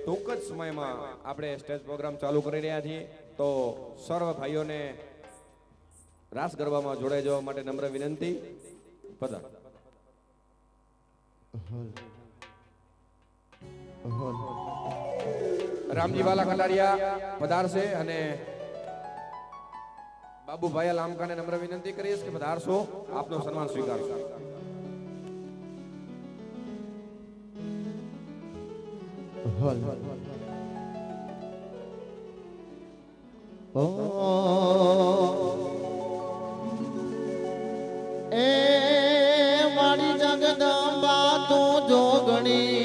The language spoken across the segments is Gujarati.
ટૂંક જ સમયમાં આપણે સ્ટેજ પ્રોગ્રામ ચાલુ કરી રહ્યા છીએ. તો સર્વ ભાઈઓને રાસ ગરબામાં જોડાઈ જવા માટે નમ્ર વિનંતી. પધાર. રામજી વાલા કટારિયા પધારશે અને બાબુભાઈ લામકાને નમ્ર વિનંતી કરીશ કે પધારશો, આપનો સન્માન સ્વીકારશો. એ મારી જગદંબા તું જોગણી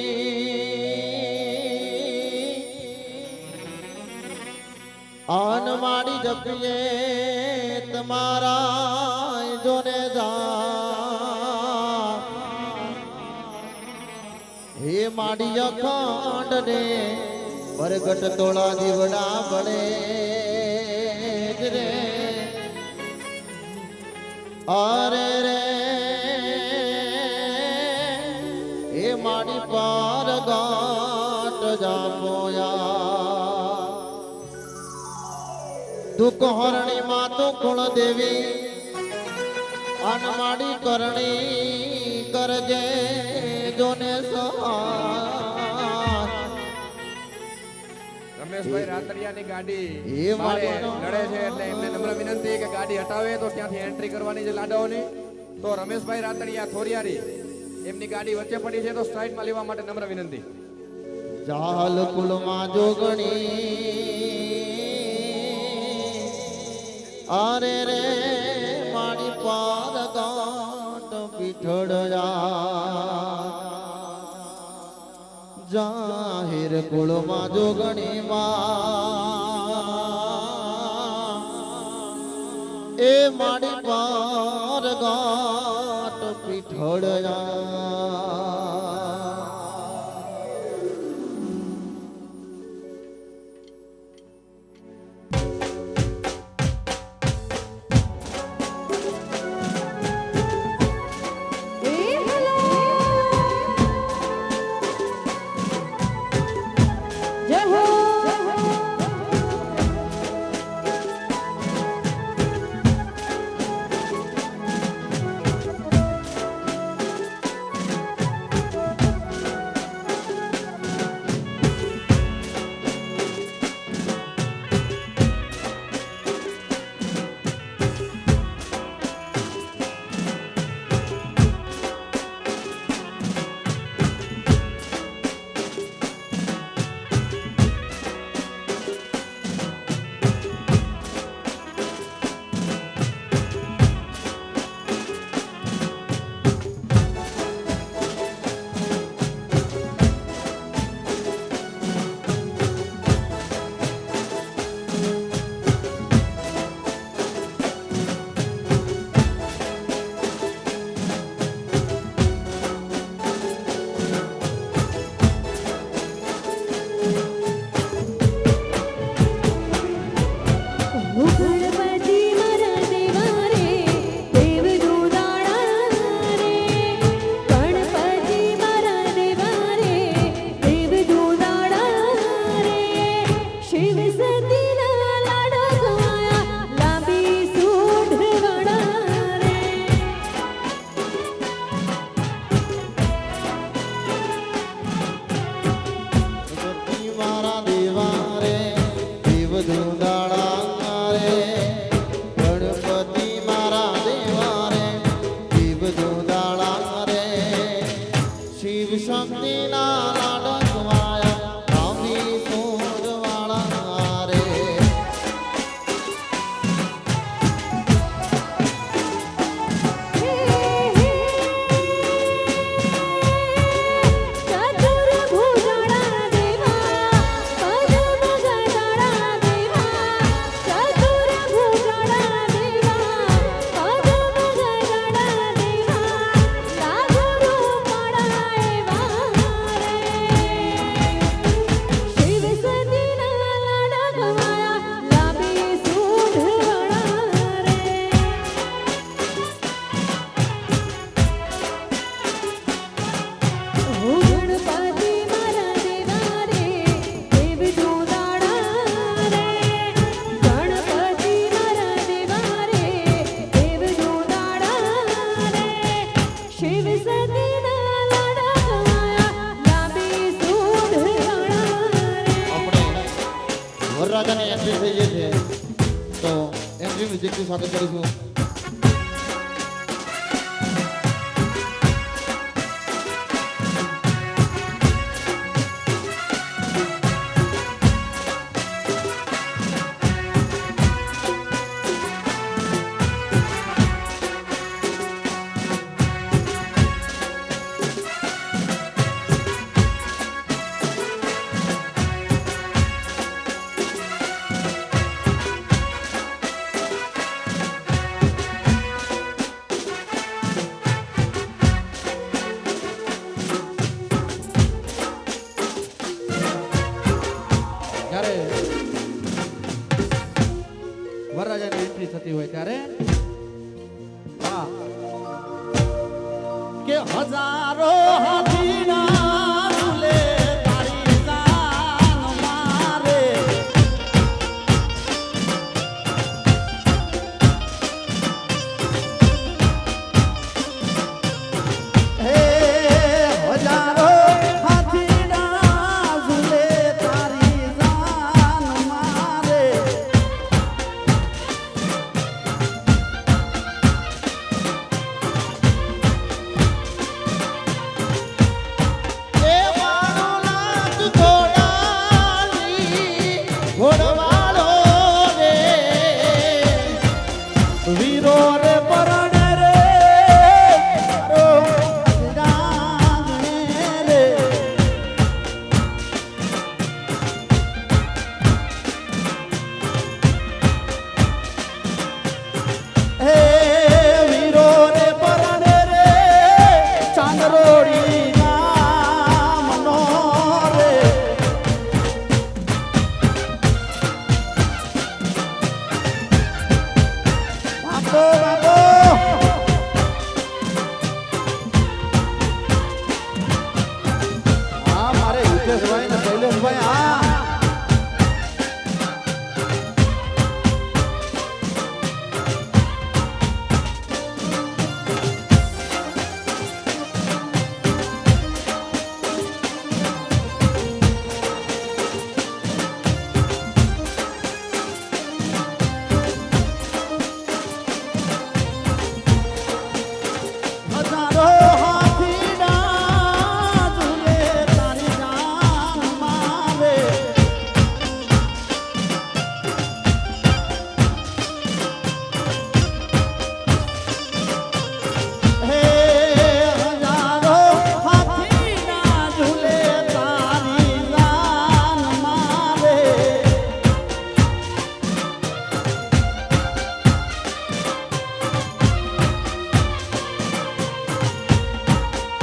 આન મારી જપીએ તમારા જોને જા હે મારી અખંડ ને બરગટ તોળા દીવડા બળે રે અરે રે એ મારી પાર ગાટ જાપોયા દુઃખ હરણી માં તો કુળ દેવી અન મારી કરણી કરજે જોને સહાય. રમેશભાઈ રાતડિયાની ગાડી મારે નડે છે એટલે એમને નમ્ર વિનંતી કે ગાડી હટાવે તો ત્યાંથી એન્ટ્રી કરવાની છે લાડાઓની. તો રમેશભાઈ રાતડિયા થોરિયારી એમની ગાડી વચ્ચે પડી છે તો સ્ટ્રાઇટમાં લેવા માટે નમ્ર વિનંતી. જાલ કુલમાં જોગણી અરે રે મારી પાર ગાંઠ પીઠળયા જાહેર કુળમાં જોગણી માં એ મારી પાર ગાંઠ પીઠળયા. વરરાજાની એન્ટ્રી થઈ ગઈ છે તો એન્ટ્રી મ્યુઝિકથી સ્વાગત કરીશું. જ્યારે વરરાજાની એન્ટ્રી થતી હોય ત્યારે હા કે હજારો હાથીના ઝૂલે તારી જાન મારે હે હજારો હાથીના ઝૂલે તારી જાન મારે એ મારો નાથ ઘોડાની ઘોડવાળો રે વીરો રે પરણે રે રો રાગણે રે હે વીરો રે પરણે રે ચાંદરોડી નામનો રે બાપો બાપો હા મારે હિતેશભાઈ ને શૈલેષભાઈ હા હજારો હાથીના ઝૂલે તારી જાન મારે હે હજારો હાથીના ઝૂલે તારી જાન મારે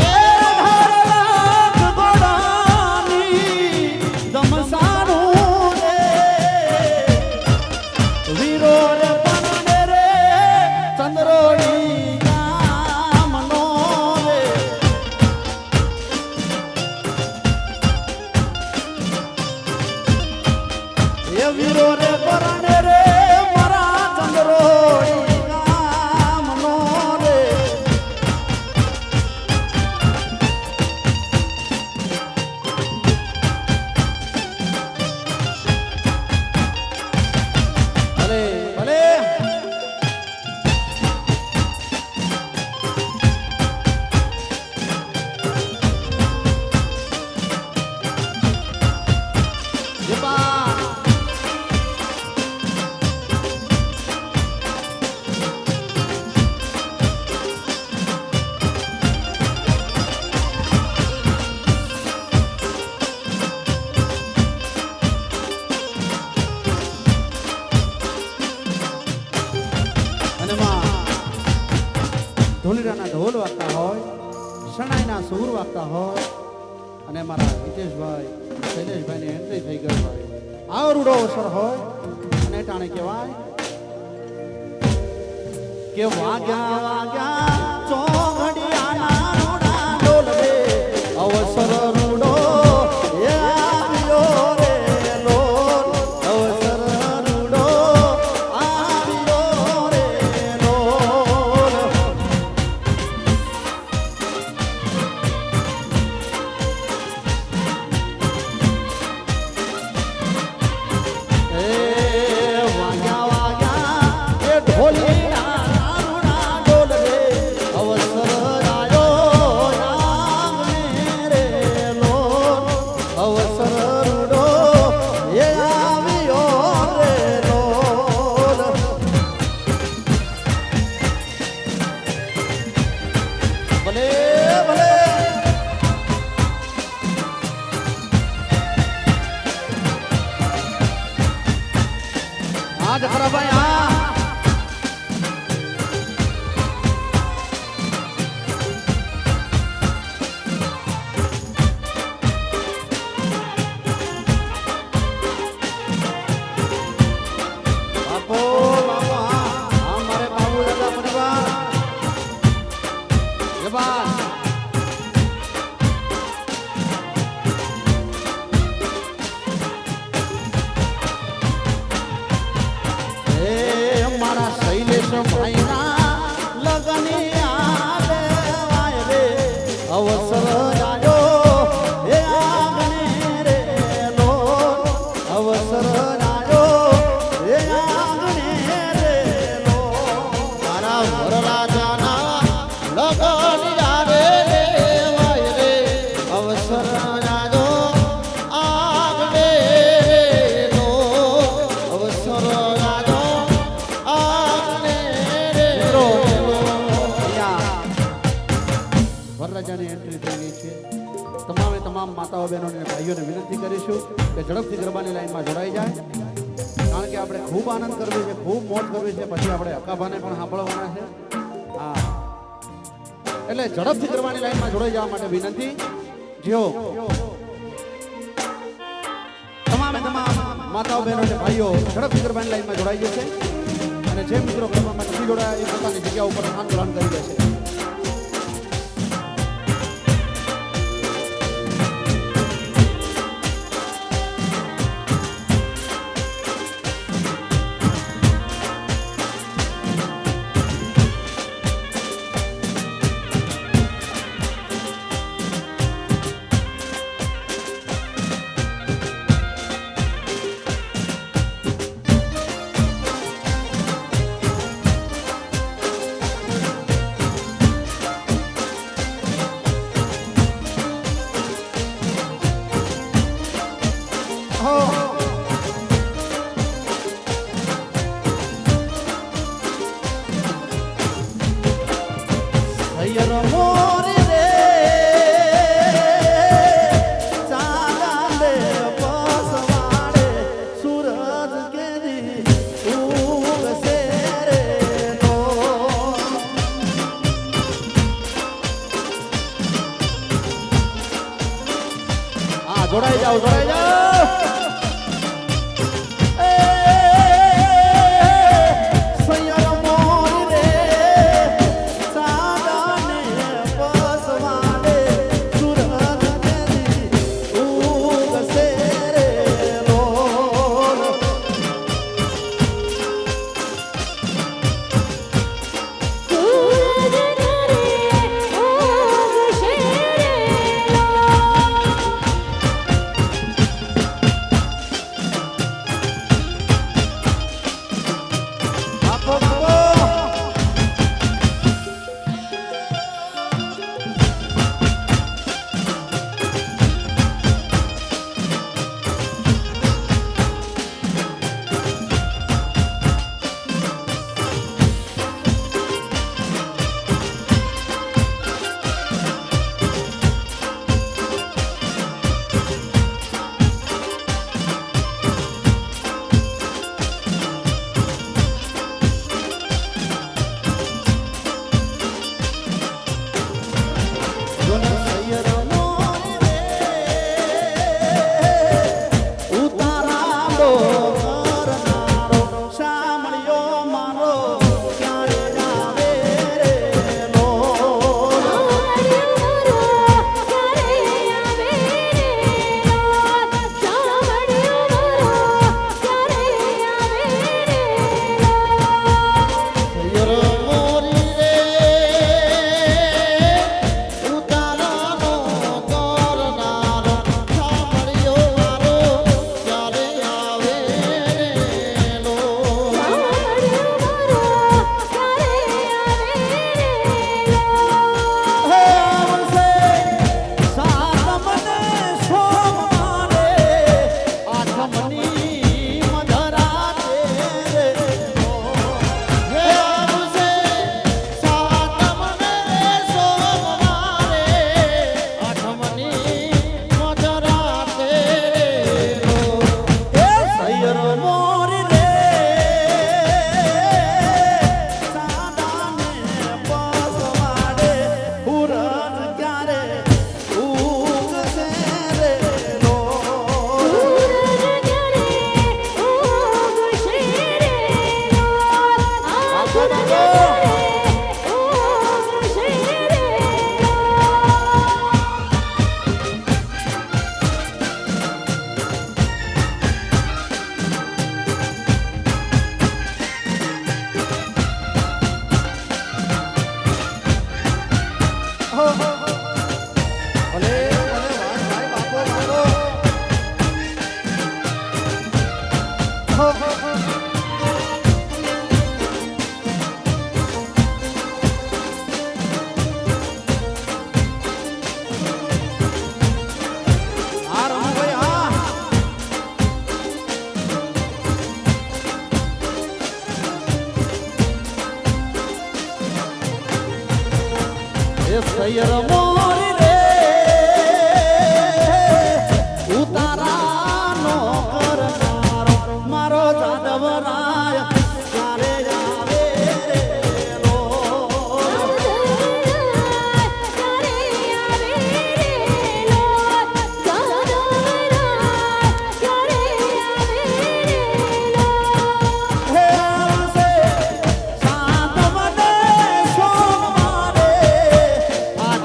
એ ઢાળક ઘોડાની દમસાનું રે વીરો રે પરણે રે ચંદ્રોડી ગામનો રે એ વીરો રે પરણે રે મારા ચંદ્રોડી ગામનો રે ભલે ભલે જપા અને માં ઢોલીરાના ઢોલ વાગતા હોય શણાઈના સૂર વાગતા હોય અને મારા હિતેશભાઈ શૈલેષભાઈની એન્ટ્રી થઈ ગઈ હોય આવો રૂડો અવસર હોય અને ટાણે કહેવાય કે વાગ્યા વાગ્યા ચોઘડિયાના રૂડા ઢોલ રે અવસર રૂડો એ આવ્યો રે લોલ અવસર રૂડો આવ્યો રે લોલ એ મહેરબાન એ મારા શૈલેષ ભાઈના લગની આવે વાય રે અવસર જાયો એ આંગણે રે લો અવસર જાયો એ આંગણે રે લો મારા વરરાજાના લગની આવે રે વાય રે અવસર જાયો આંગણે રે લો અવસર વરરાજાની એન્ટ્રી થઈ ગઈ છે. તમામ માતાઓ બહેનો અને ભાઈઓને વિનંતી કરીશું કે ઝડપથી ગરબાની લાઈનમાં જોડાઈ જાય, કારણ કે આપણે ખૂબ આનંદ કરવી છે, ખૂબ મોજ કરવી છે, પછી આપણે હકાભાને પણ સાંભળવાના છે. હા, એટલે ઝડપથી ગરબાની લાઈનમાં જોડાઈ જવા માટે વિનંતી. જેઓ તમામ માતાઓ બહેનો અને ભાઈઓ ઝડપથી ગરબાની લાઈનમાં જોડાઈ જશે અને જે મિત્રો ગરબામાં નથી જોડાયા એ પોતાની જગ્યા ઉપર આંદોલન કરી દેશે. જોડાઈ જાઓ, જોડાઈ જાઓ.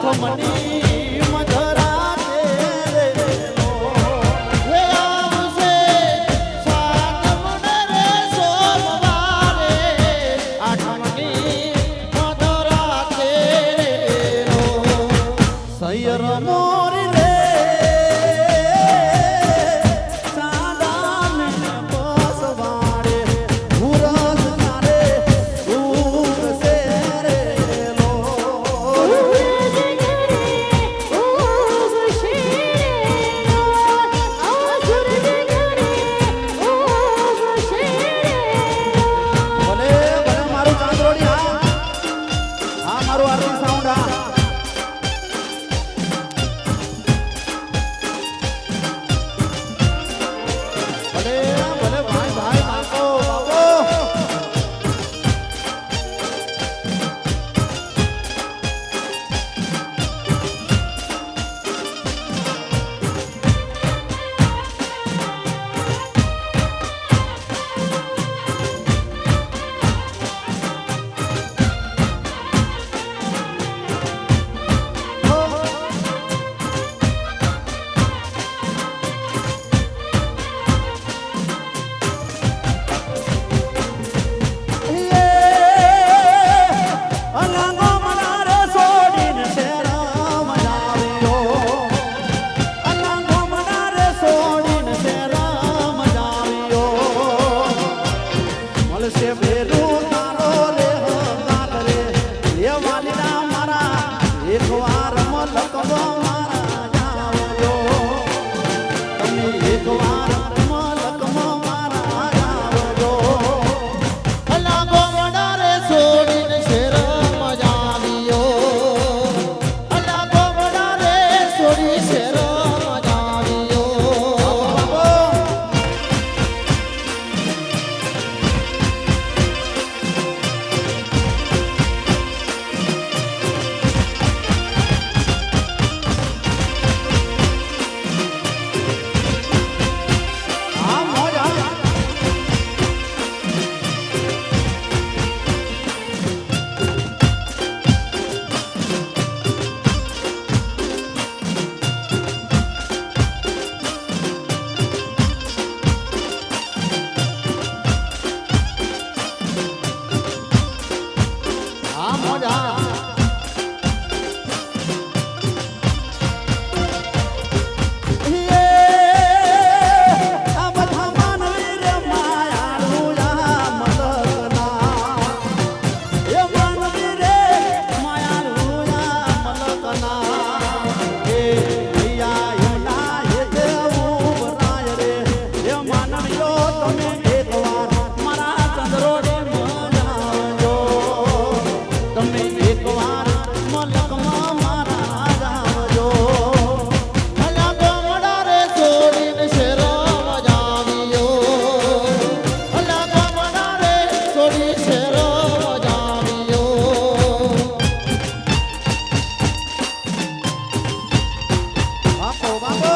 આઠમની મધરાતે રે હે આવશે સાતમને રે સોમવારે આઠમની મધરાતે રો સૈયર મોરી રે સાદાને બસવાડે હુરસ નારે ઉગસે રે લો ભલે ભલે મારું ચાંદરોડી હા મારું આરતી સાઉન્ડ હા ભલે ભલે ભાઈ ભાઈ બાપો બાપો અલાંગો મનારે સોડીને શેરામ જાવ્યો અલાંગો મનારે સોડીને શેરામ જાવ્યો મળશે ભેરું તારો રે હંગાત રે એ વાલીડા મારા એકવાર મલકવો મારા જાવજો તમે એકવાર મલકવો મારા જાવજો અલાગો વડારે છોડીને શેરમ જાવ્યો અલાગો વડારે છોડી શેરમ જાવ્યો આ મોજા આ મોજા આ બધા માનવી રે માયાળું આ મલકના એ માનવી રે માયાળું આ મલકના એ ભૈયા એના એ દેવું વરાય રે એ માનવીઓ તમે એકવાર મારા ચંદ્રોડે મજાજો તમે એકવાર મલકમાં મારા જાવજો અલાગો વડારે છોડીને શેરમ જાવ્યો અલાગો વડારે છોડી શેરમ જાવ્યો બાપો બાપો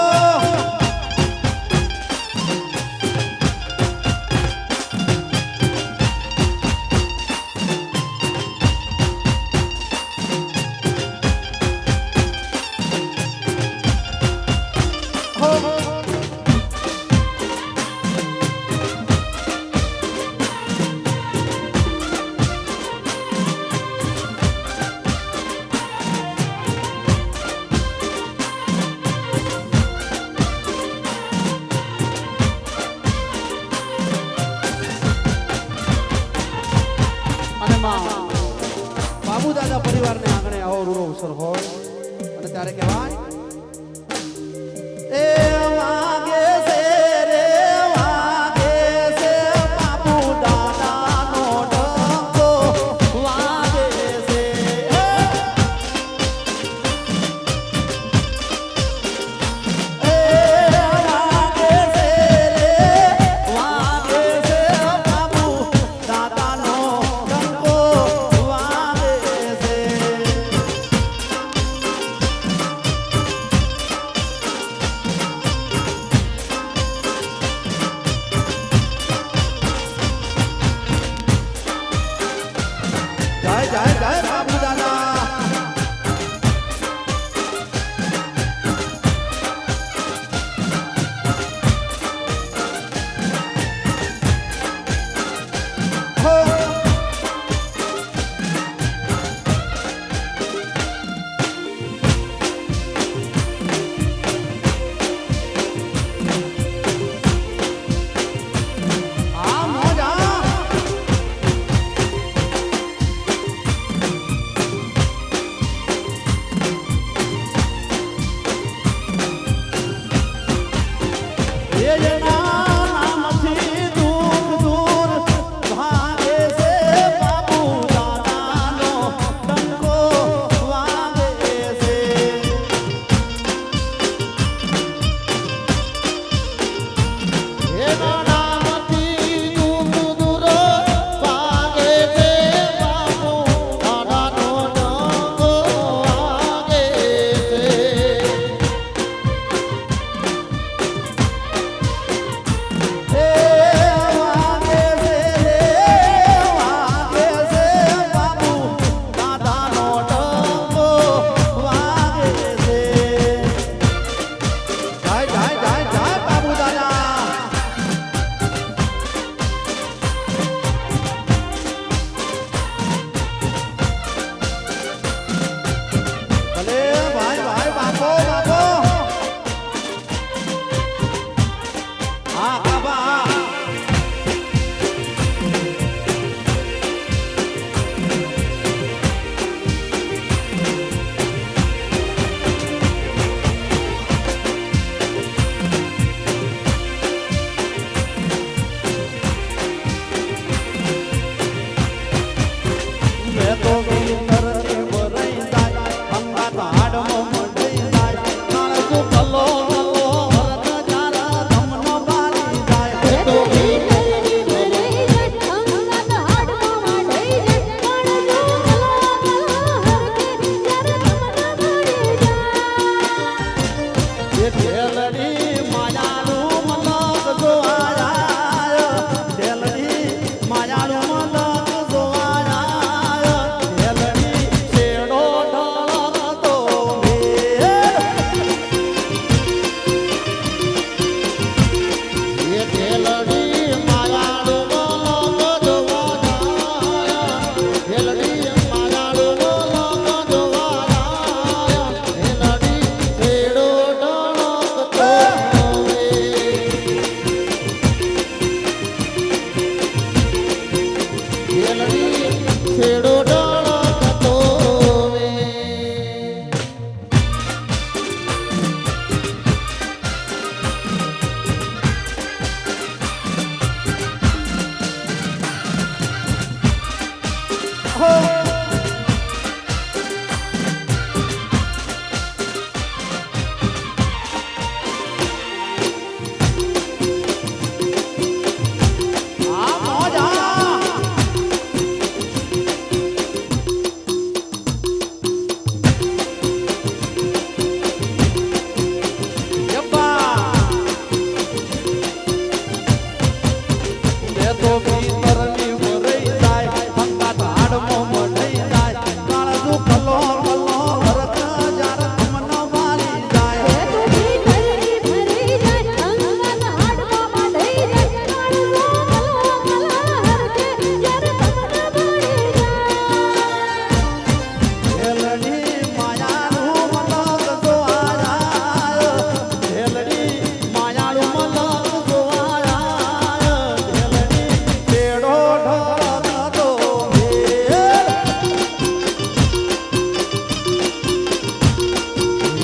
અને બાબુ દાદા પરિવારને આંગણે આવો રૂડો અવસર હોય અને ત્યારે કહેવાય એ વાગે છે રે વાગે છે બાબુ દાદાનો ડંકો વાગે છે એ વાગે છે રે વાગે છે બાબુ દાદાનો ડંકો વાગે છે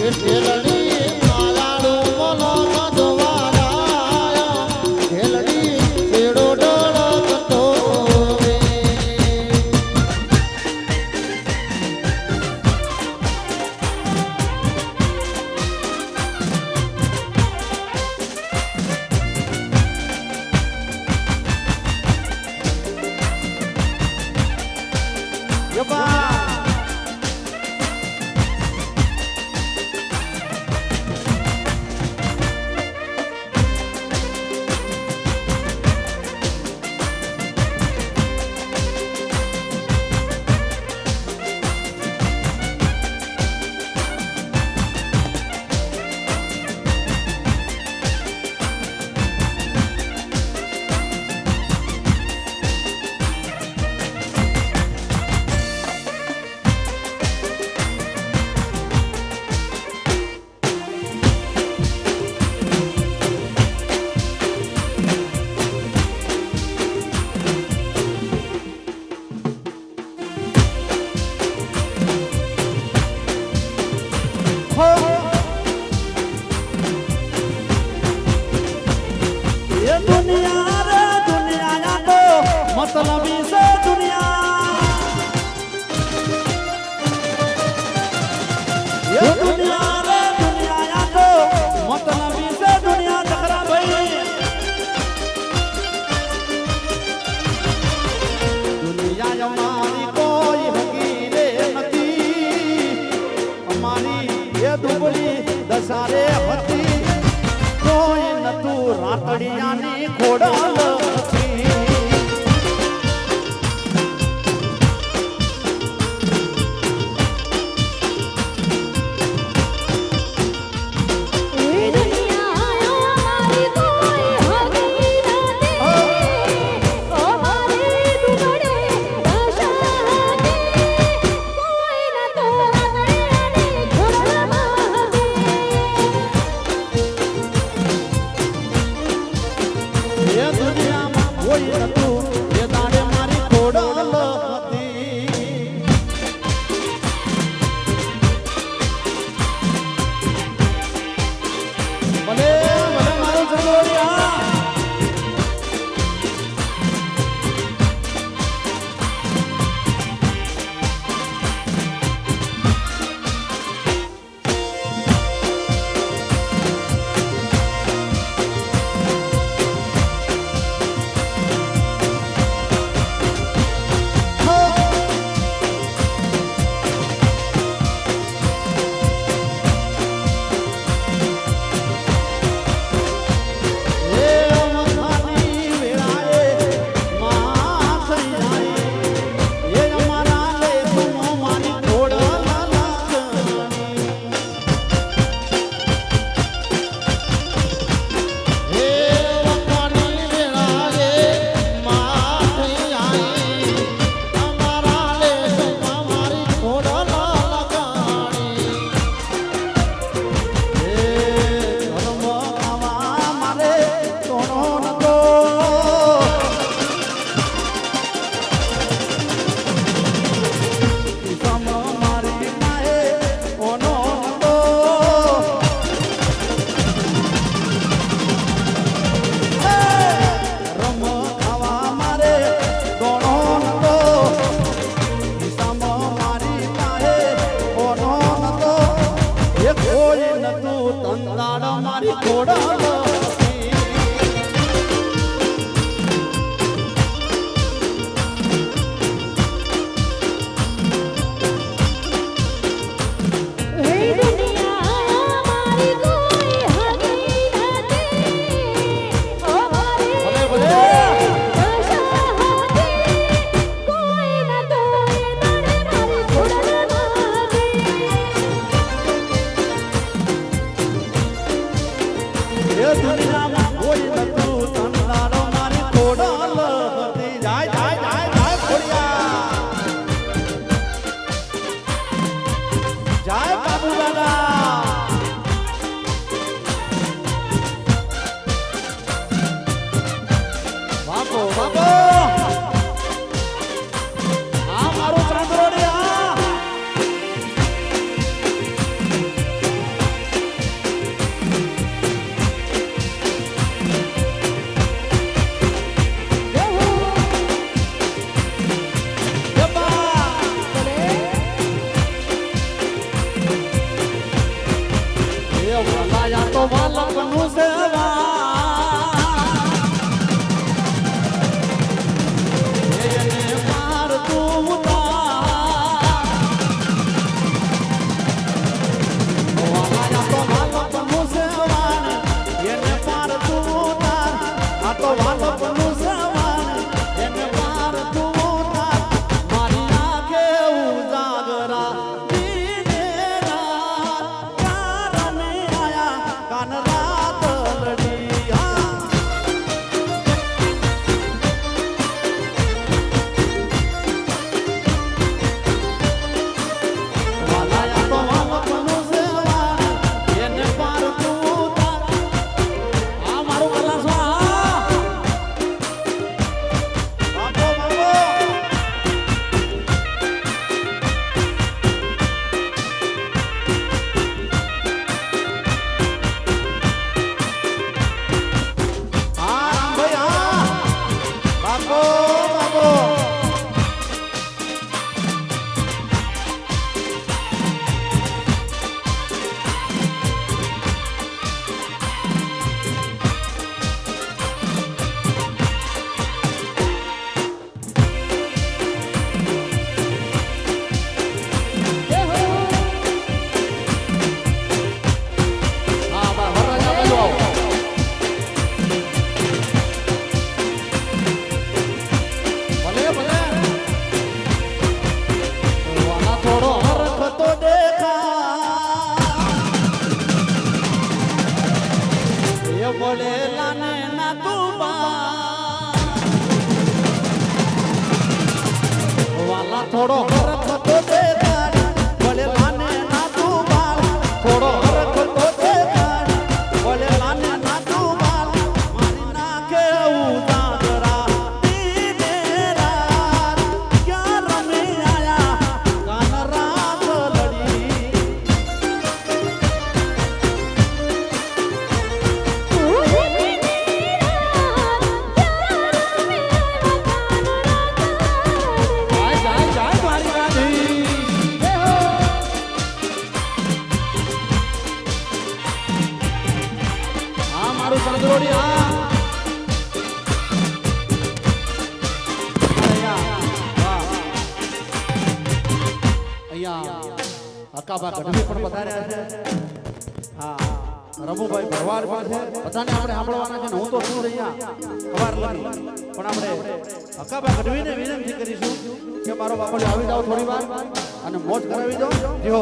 એ ઢેલડી માયાળું બોલો જોવાયા ઢેલડી છેડો ડળકતો રે मतलबी से दुनिया ये दुनिया रे दुनिया या तो मतलबी से दुनिया जखरा भाई दुनिया हमारी कोई हकीरे नती हमारी ये दुबली दसारे हती कोई न तू रातड़िया नी खोड़ल તો વાલકનું સેવા એને પાર તું ઉતાર વાલા તો વાલકનું સેવા એને પાર તું ઉતાર આ તો વાલકનું સેવા એને પાર તું ઉતાર મારી આંખે ઉજાગરા દીને રાત કારણે આયા કાન રાત લડી વાલાયા તો વાલકનું સેવા એને પાર તું ઉતાર આ મારું કલાસવા બાપો બાપો હા ભૈયા બાપો બાપો હા બા વરરાજા બાજુ આવો ભલે ભલે વાલા થોડો હરખ તો દેખા એ બોલે લાને ના તું વાલા થોડો હરખ તો દેખા બોલે લાને ના તું બાલ થોડો હરખ તો દેખા બોલે લાને ના તું બાલ મારી નાખે ઉજાગરા દીને રાત ક્યાં રમે આયા કાન રાત લડી જાય જાય જાય મારી રાધી હા મારું ચંદ્રોડી હા અહીંયા અકાબા ગઢવી પણ પધાર્યા છે હા રમુભાઈ ભરવાડ પણ છે બધાને આપણે સાંભળવાના છે ને હું તો છું જ અહીંયા ખબર નથી પણ આપણે અકાબા ગઢવીને વિનંતી કરીશું કે મારો બાપડી આવી જાઓ થોડી વાર અને મોજ કરાવી દો જો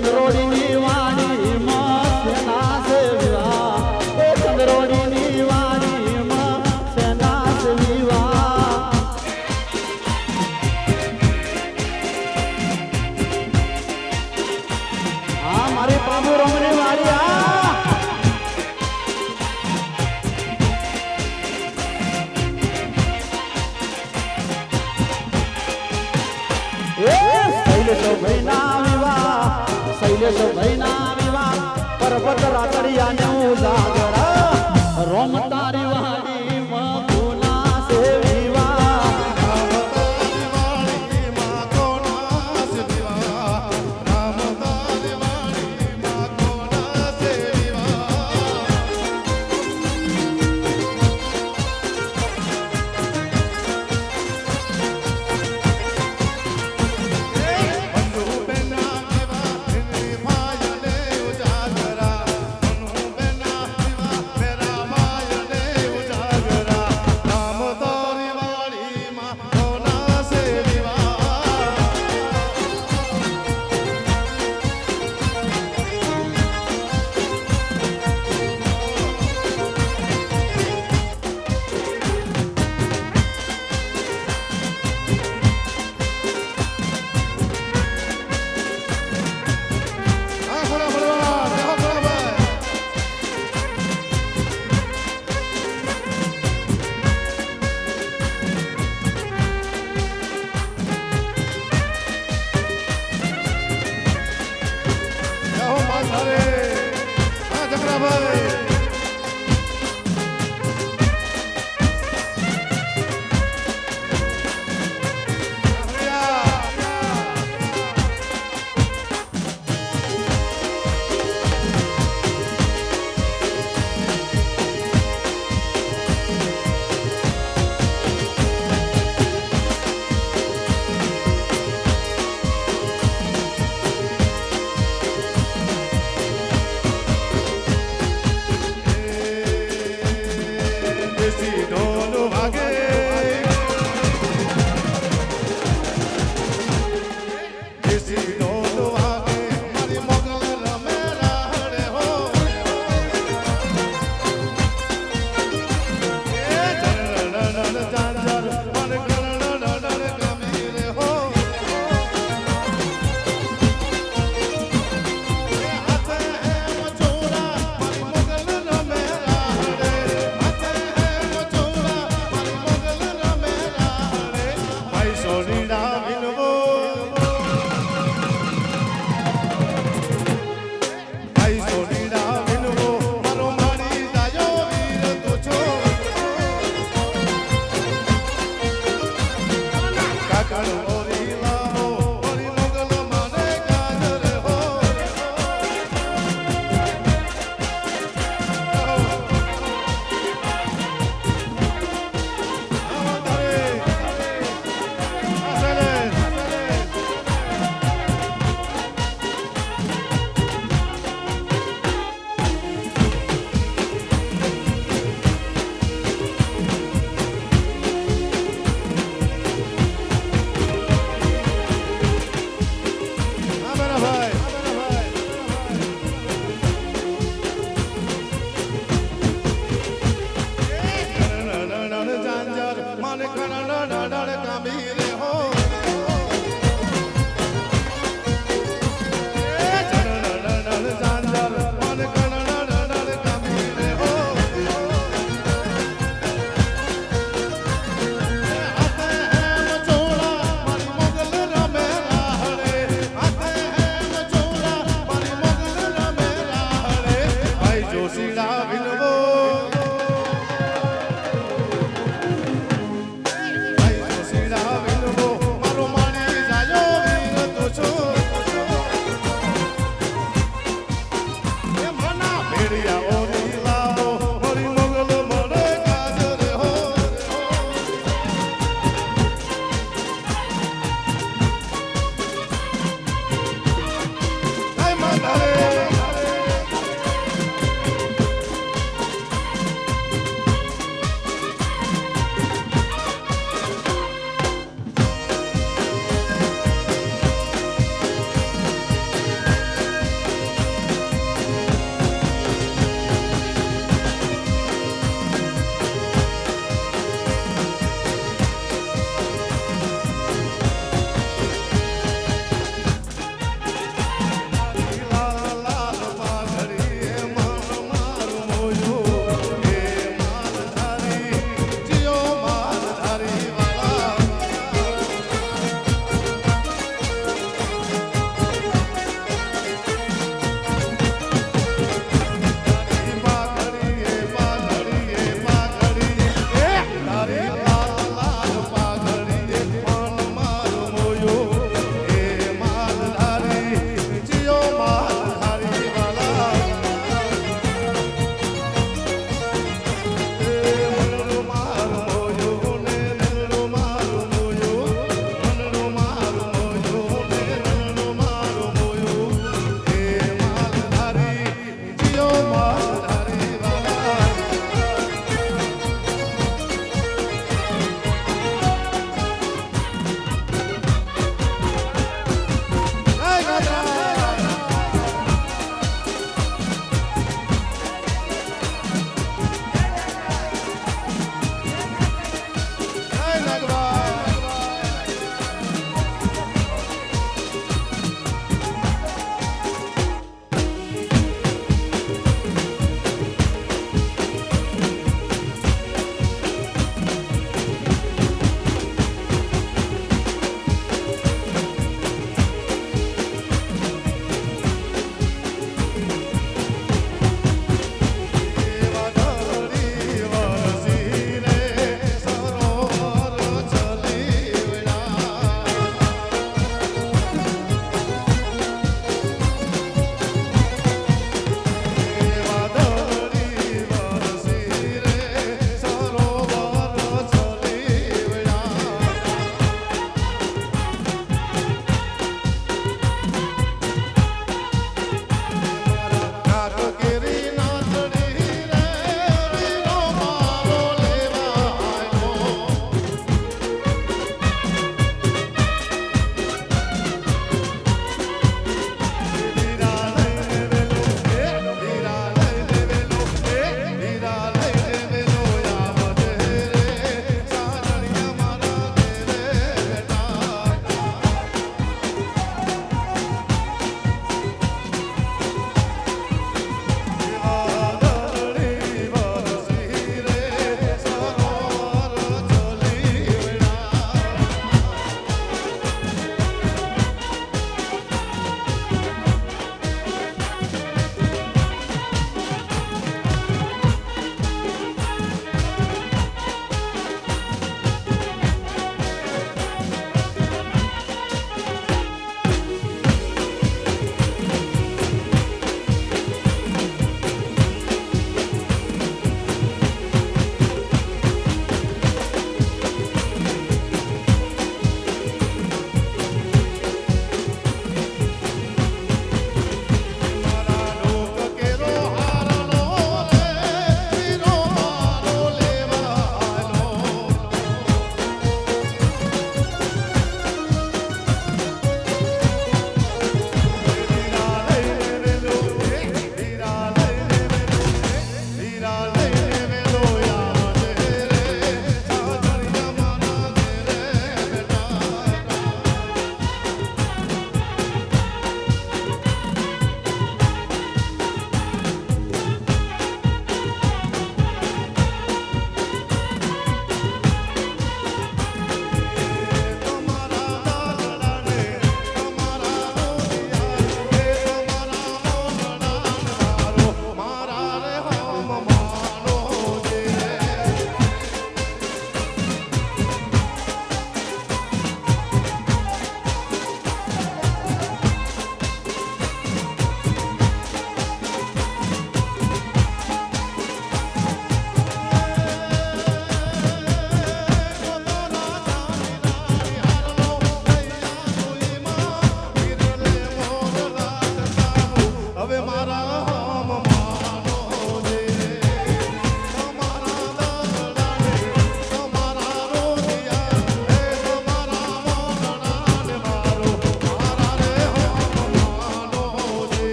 ચંદ્રોડીની વાડીમાં સેના સે વિવાહ એ ચંદ્રોડીની વાડીમાં સેના સે વિવાહ હા મારી બાબુ રમણી વાડી શૈલેષભાઈના વિવાહ પર્વત રાતડિયાને ઉજાગરા રોમ તારી વાડી મગુના સે વિવાહ Ram વાદળી વરસી રે સરોવર છે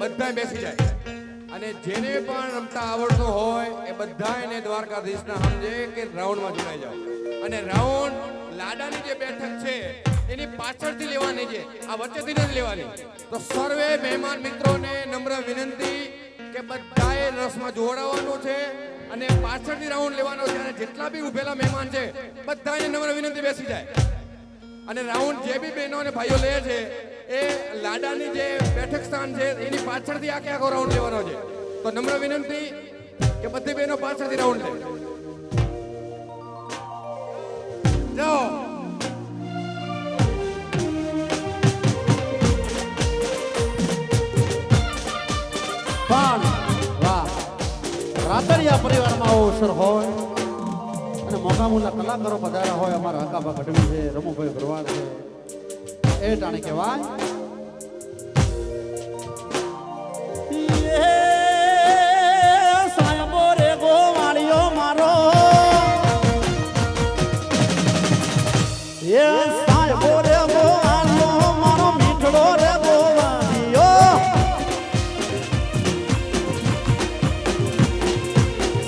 બધાય બેસી જાય અને જેને પણ રમતા આવડતું હોય એ બધાયને દ્વારકાધીશના સમજે કે રાઉન્ડમાં જોડાઈ જાઓ અને રાઉન્ડ લાડાની જે બેઠક છે એની પાછળથી લેવાની છે, આ વચ્ચેથી નથી લેવાની. તો સર્વે મહેમાન મિત્રોને નમ્ર વિનંતી કે બધાએ રસમાં જોડાવાનું છે અને પાછળથી રાઉન્ડ લેવાનો છે અને જેટલા બી ઉભેલા મહેમાન છે બધાને નમ્ર વિનંતી બેસી જાય અને રાઉન્ડ જે બી બહેનો અને ભાઈઓ લે છે એ લાડાની જે બેઠક સ્થાન છે એની પાછળથી આખો રાઉન્ડ લેવાનો છે. તો નમ્ર વિનંતી કે બધી બહેનો પાછળથી રાઉન્ડ લે. જાઓ. પણ વાહ, રાતડિયા પરિવારમાં આવો અવસર હોય અને મોટા મોટા કલાકારો પધાર્યા હોય, અમારા હકાભા ગઢવી છે, રમુભાઈ ભરવાડ છે, એ ટાણે કહેવાય સાહેબો રે ગોવાળિયો મારો, એ સાહેબો રે ગોવાળિયો મારો, મીઠડો રે ગોવાળિયો,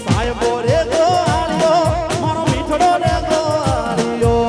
સાહેબો રે ગોવાળિયો મારો, મીઠડો રે ગોવાળિયો.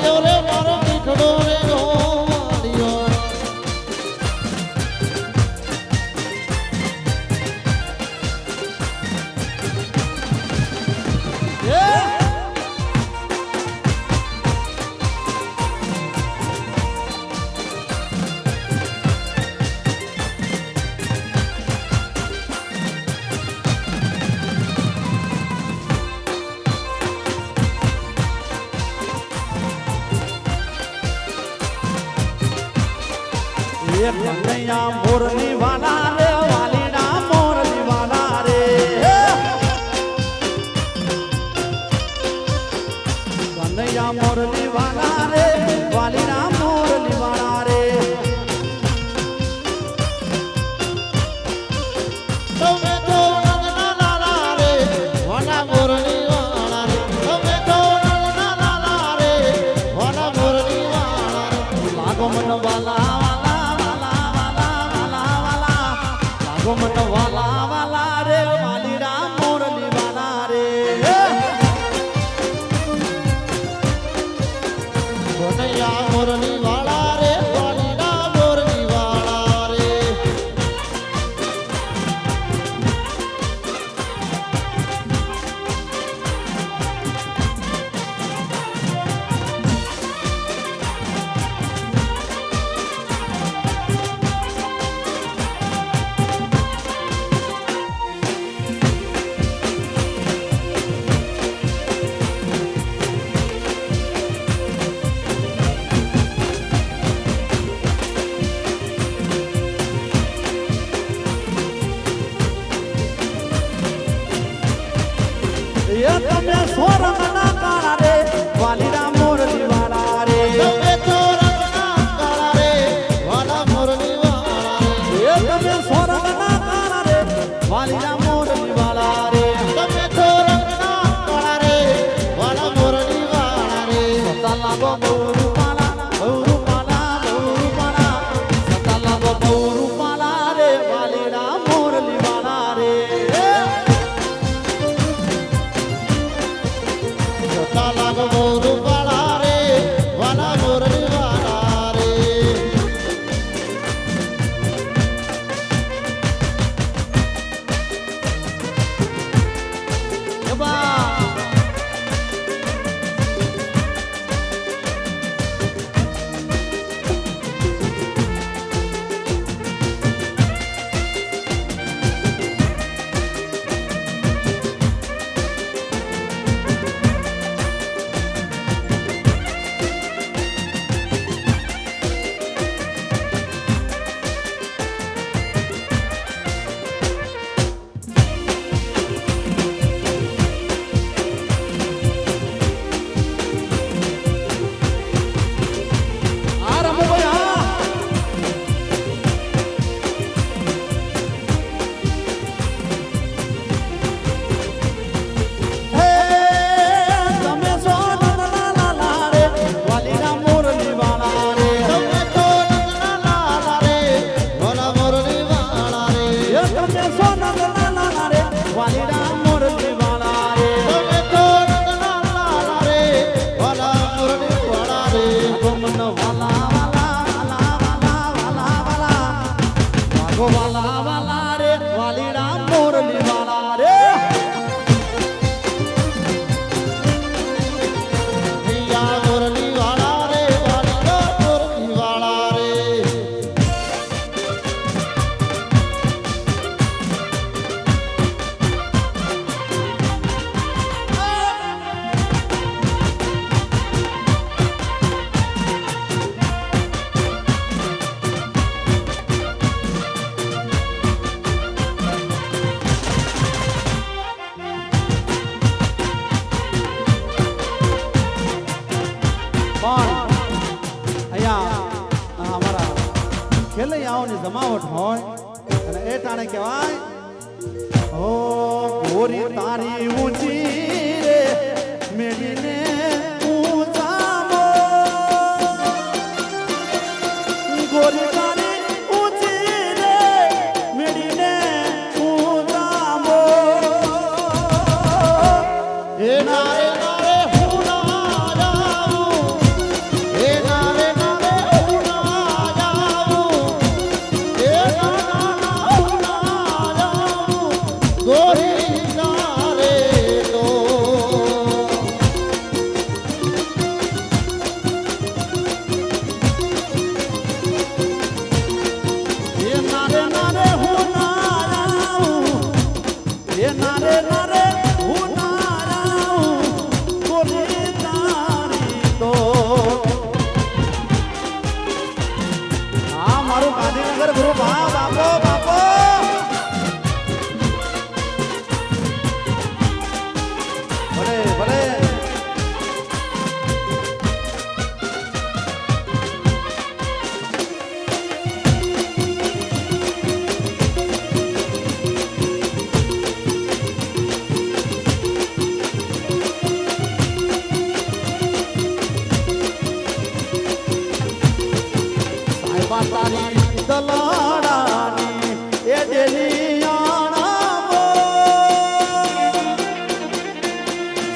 વાલિયો રે મારો મીઠડો રે ઓ વાલિયો કનૈયા મોરની વાલા રે વાલીડા મોરની વાલા રે કનૈયા મોરની વાલા રે વાલીડા મોરની વાલા રે તમે તો રંગના લાલા રે વાલા મોરની વાળા રે તમે તો રંગના લાલા રે વાલા મોરની વાળા રે લાગો મન વાલા ગોમન વાલા વાલા રે વાલીડા મોરલી વાલા રે કનૈયા મોરની વાળા રે વાલીડા મોરની વાળા રે તમે સોરંગના કાળા રે વાલીડા મોરલી વાળા રે તમે તો રંગના કાળા રે વાલા મોરની વાળા રે તમે સોરંગના કાળા રે વાલીડા મોરલી વાળા રે તમે તો રંગના કાળા રે વાલા મોરની વાળા રે સતા લાગો બહુ પાલા સતા લાગો બહુ પાલા રે વાલીડા મોરલી વાળા રે સતા લાગો મોર વાળા રે વાલા મોરની વાળા રે ખેલૈયાઓની જમાવટ હોય અને એ ટાણે કહેવાય ઓ ગોરી તારી ઊંચી રે મેડીને ઊંચામો ગોરી તારી ઊંચી રે મેડીને ઊંચામો એ નારે નારે હું ના જાઉં સાહેબા તારી દલાડાની એ ડેલિયાણા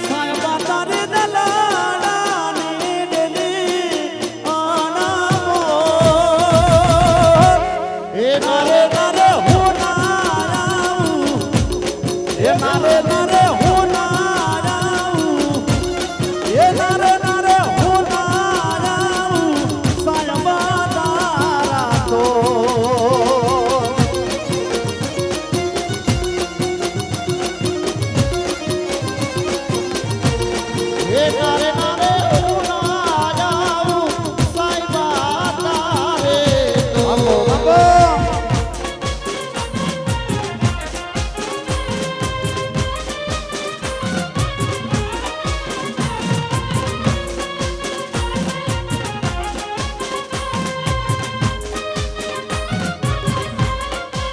સાહેબા તારી દલાડાની ડેલિયાણા એ નારે નારે હું ના એ નારે નારે હું ના એ નારે નારે હું ના સાયબા તારા તો એ નારે નારે હું ના જાઉં સાઈબા તારે તો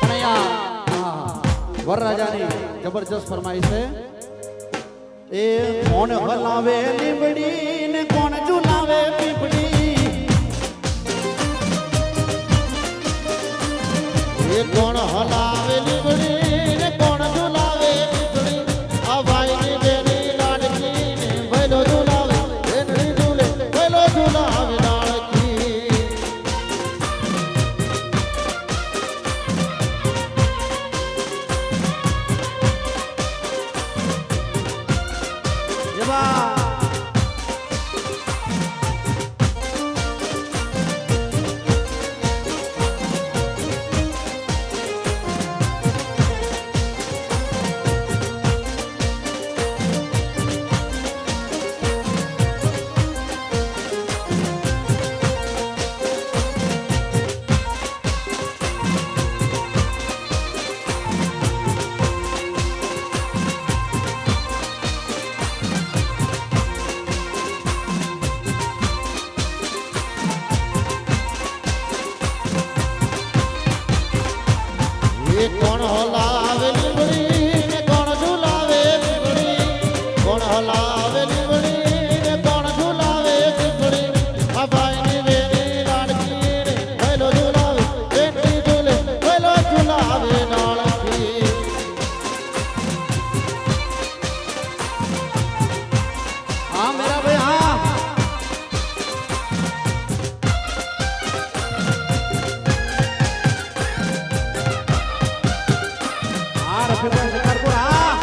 પણ અહીંયા વરરાજાની જબરજસ્ત ફરમાઈશ છે એ કોણ હલાવે લીમડી ને કોણ ઝુલાવે પીપળી એ કોણ હલાવે લીમડી ને કોણ ઝુલાવે પીપળી આ ભાઈની બેની લાડકી ને ભૈલો ઝુલાવે બેનડી ઝૂલે ભૈલો ઝુલાવે લાડકી એવા એ કોણ હલાવે લીમડી ને કોણ ઝુલાવે પીપળી કોણ હલાવે લીમડી ને કોણ ઝુલાવે પીપળી આ ભાઈની બેની લાડકી ને ભૈલો ઝુલાવે બેનડી ઝૂલે ભૈલો ઝુલાવે લાડકી હા મેરા ભાઈ હા હા રફીકભાઈ શિકારપુર હા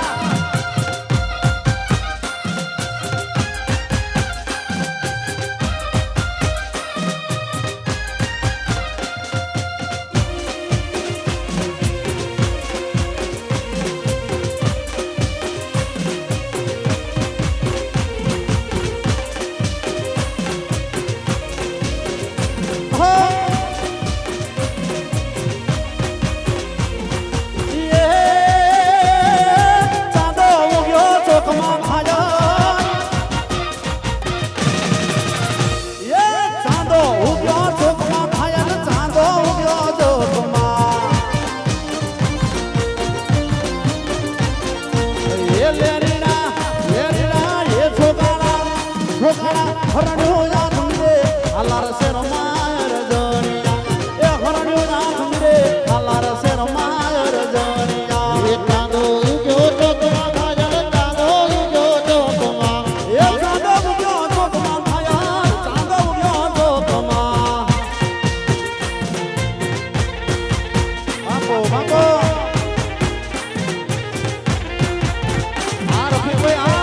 ચાંદો ઉગ્યો ચોકમાં ભાજા ચાંદો ઉગ્યો ચોકમાં ભાયા ચાંદો ઉગ્યો ચોકમાં લેરીડા એ છોકરા હરણ્યો યા ધંધે હાલાર શેર માયર જણિયા એ હરણ્યો ના ધંધે હાલાર શેર માયર જણિયા એ ચાંદો ઉગ્યો ચોકમાં ભાજળ ચાંદો ઉગ્યો ચોકમાં એ ચાંદો ઉગ્યો ચોકમાં ભાયા ચાંદો ઉગ્યો ચોકમાં બાપો બાપો હા રફીકભાઈ હા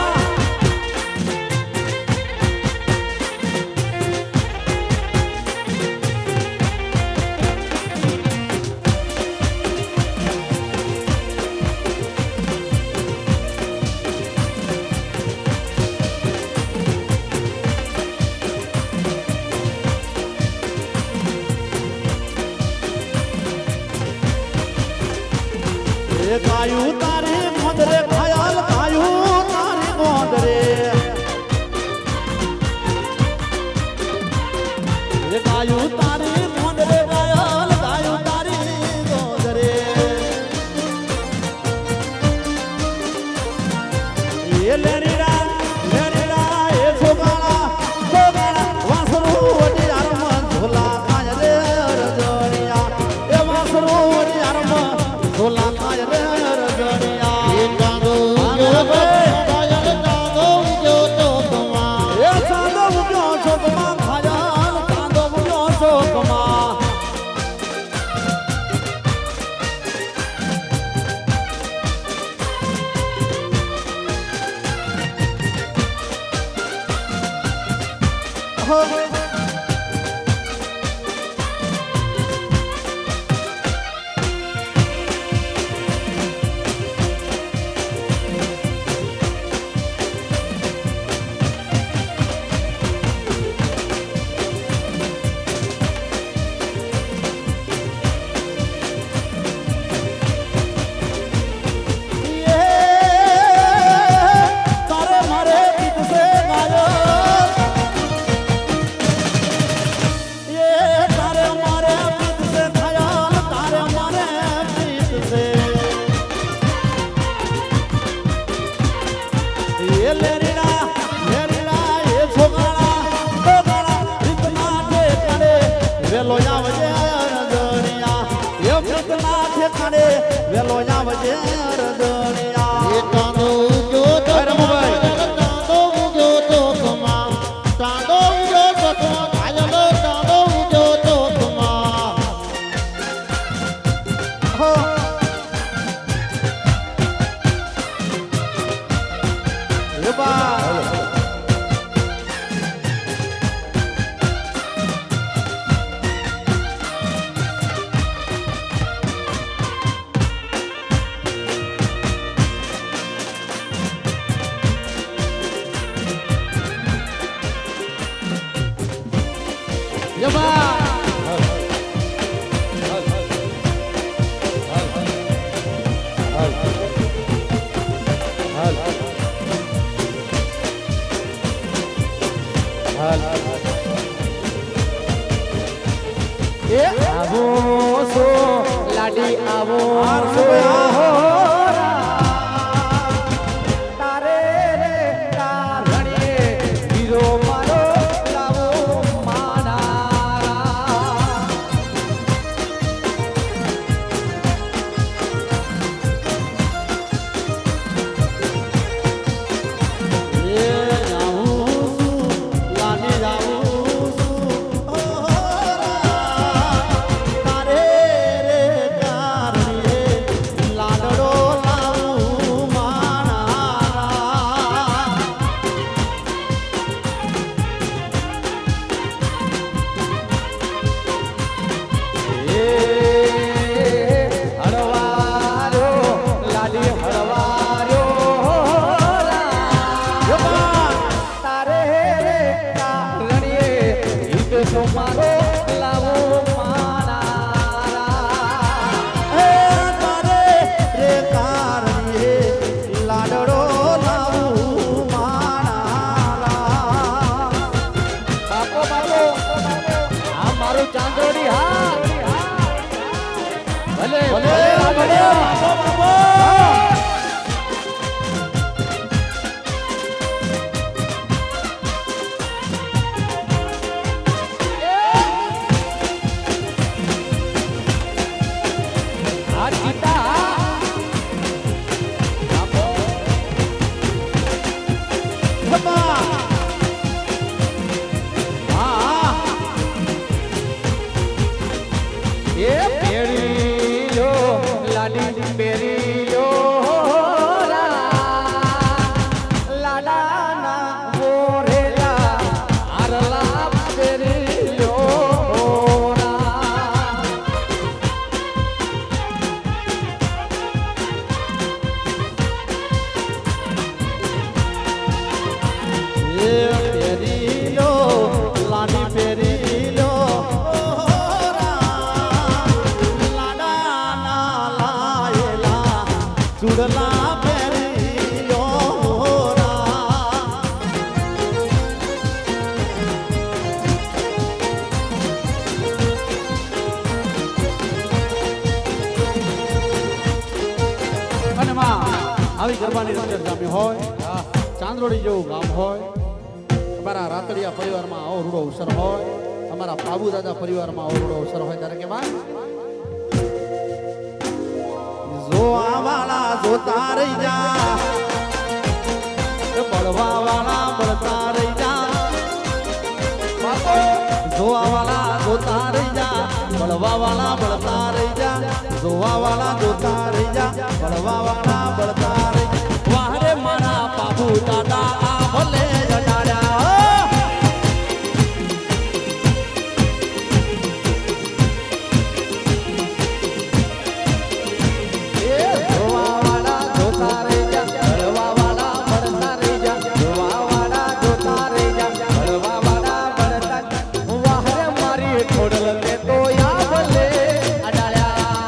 એ કાયું તારી મોદરે ખયાલ કાયું તારી મોદરે એ કાયું તારી મોદરે ખયાલ કાયું તારી મોદરે એ લેરીડા એ છોકરા વાસણું વટી આરમન ઝોલા કાય રે ખાડે વેલો આવજે રજણિયા એ ચાંદો ઉગ્યો તો રમુભાઈ. ચાંદો ઉગ્યો તો કમા ચાંદો ઉગ્યો તો કમા કાયલો ચાંદો ઉગ્યો તો કમા હો એ બા આવો છો લાડી આવો છો તારે રે તારણીએ હીરો મારો લાવો માનારા એ જાઉં છું, લાડી જાઉં છું. તારે રે કારણે લાડડો લાવું મારા હળવારો લાડી હળવારો તારે રે તારણીએ હીરો મારો લાવો માનારા તારે રે કારણે લાડડો લાવું મારા બાપો બાપો આ મારું ચાંદોડી હા ભલે ભલે ભલે આ ચીતા બાપો એ પેરીયો લાડી પેરીયો લાડાના બોરેલા આરલા પેરીયો એ પેરી લો લાડી પેરી લો લાડા ના લાયેલા ચૂડલા પેરી લો અને માં આવી ગરબાની રમઝટ જામી હોય ચાંદરોડી જેવું ગામ હોય અમારા રાતડિયા પરિવારમાં આવો રૂડો અવસર હોય અમારા બાબુ દાદા પરિવારમાં આવો રૂડો અવસર હોય ત્યારે કેવાય જોવા વાળા જોતા રહી જા બળવા વાળા બળતા રહી જા જોવા વાળા જોતા રહી જા બળવા વાળા બળતા રહી જા જોવા વાળા જોતા રહી જા બળવા વાળા બળતા રહી જા વાહરે મારા બાબુ દાદા આ ભલે જટાડ્યા જોવા વાળા જોતા રહી જા હળવા વાળા ભણતા રહી જા જોવા વાળા જોતા રહી જા હળવા વાળા ભણતા વાહરે મારી ખોડલ ને તો યા ભલે અડાળ્યા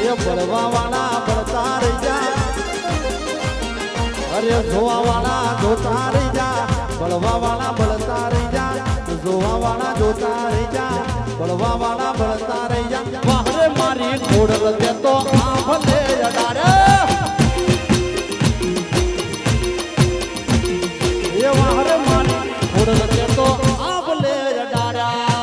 એ બળવા વાળા બળતા રહી જા અરે જોવા વાળા જોતા રહી જા બળવા વાળા બળતા રહી જા જોવા વાળા જોતા રહી જા બળવા વાળા બળતા રહી જા વાહરે મારી ખોડલ તે તો આંભલે અડાડે એ વાહરે મારી ખોડલ તે તો આંભલે અડાડ્યા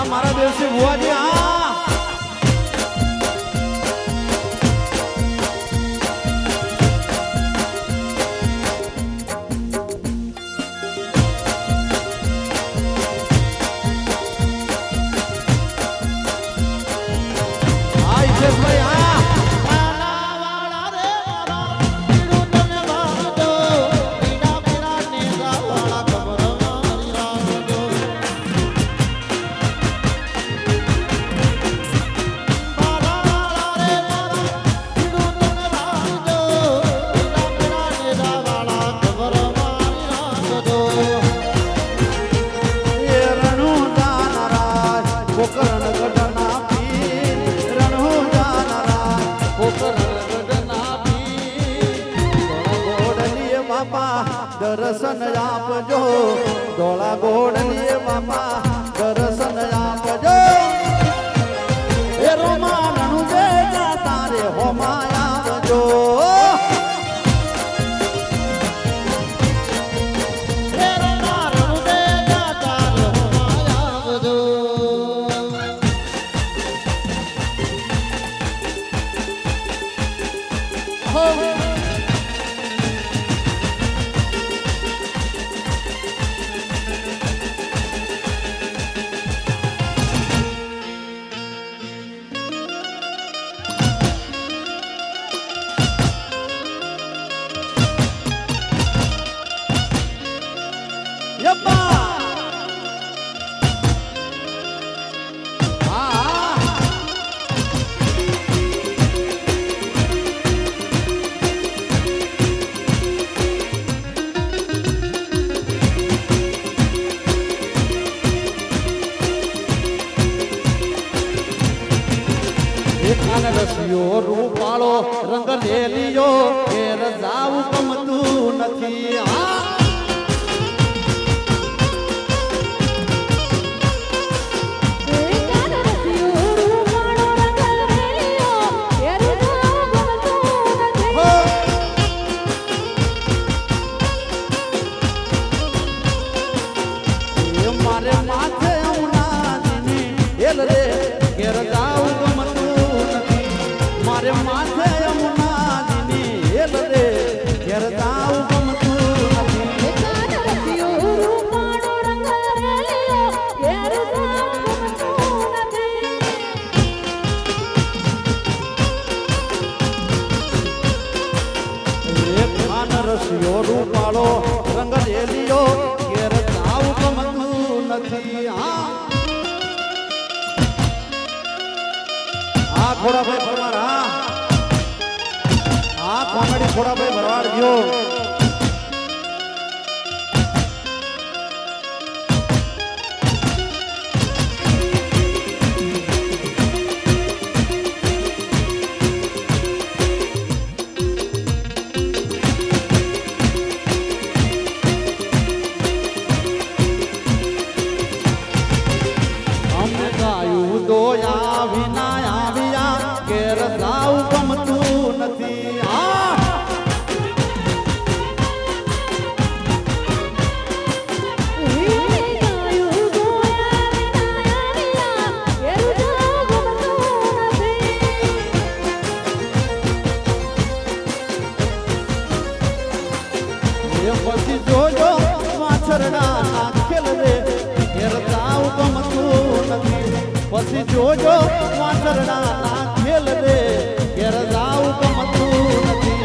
મારા દેવસી ભુવાજી આ દર્શન આપજો ધોળા ગોળલીએ બાપા દર્શન આપજો એ રોમાનું જે તારે હોમાં આવજો રસિયો રૂપાળો રંગ લેલિયો એ રજાવું ગમતું નથી મારે માથે રે ઘેર જાવું ગમતું નથી મારે માથે યમુનાજીની હેલ રે ઘેર જાવું ગમતું નથી રસિયો રૂપાળો રંગ રેલિયો ઘેર જાવ ગમતું નથી હા ખોડાભાઈ પરમાર હા કોમેડી ખોડાભાઈ ભરવાડ ગયો દોયા વિના આવ્યા ઘેર જાવ ગમતું નથી પછી જોજો વાછરડા નાખેલ રે ઘેર જાવ ગમતું નથી પછી જોજો વાછરડા નાખેલ રે ઘેર જાવ ગમતું નથી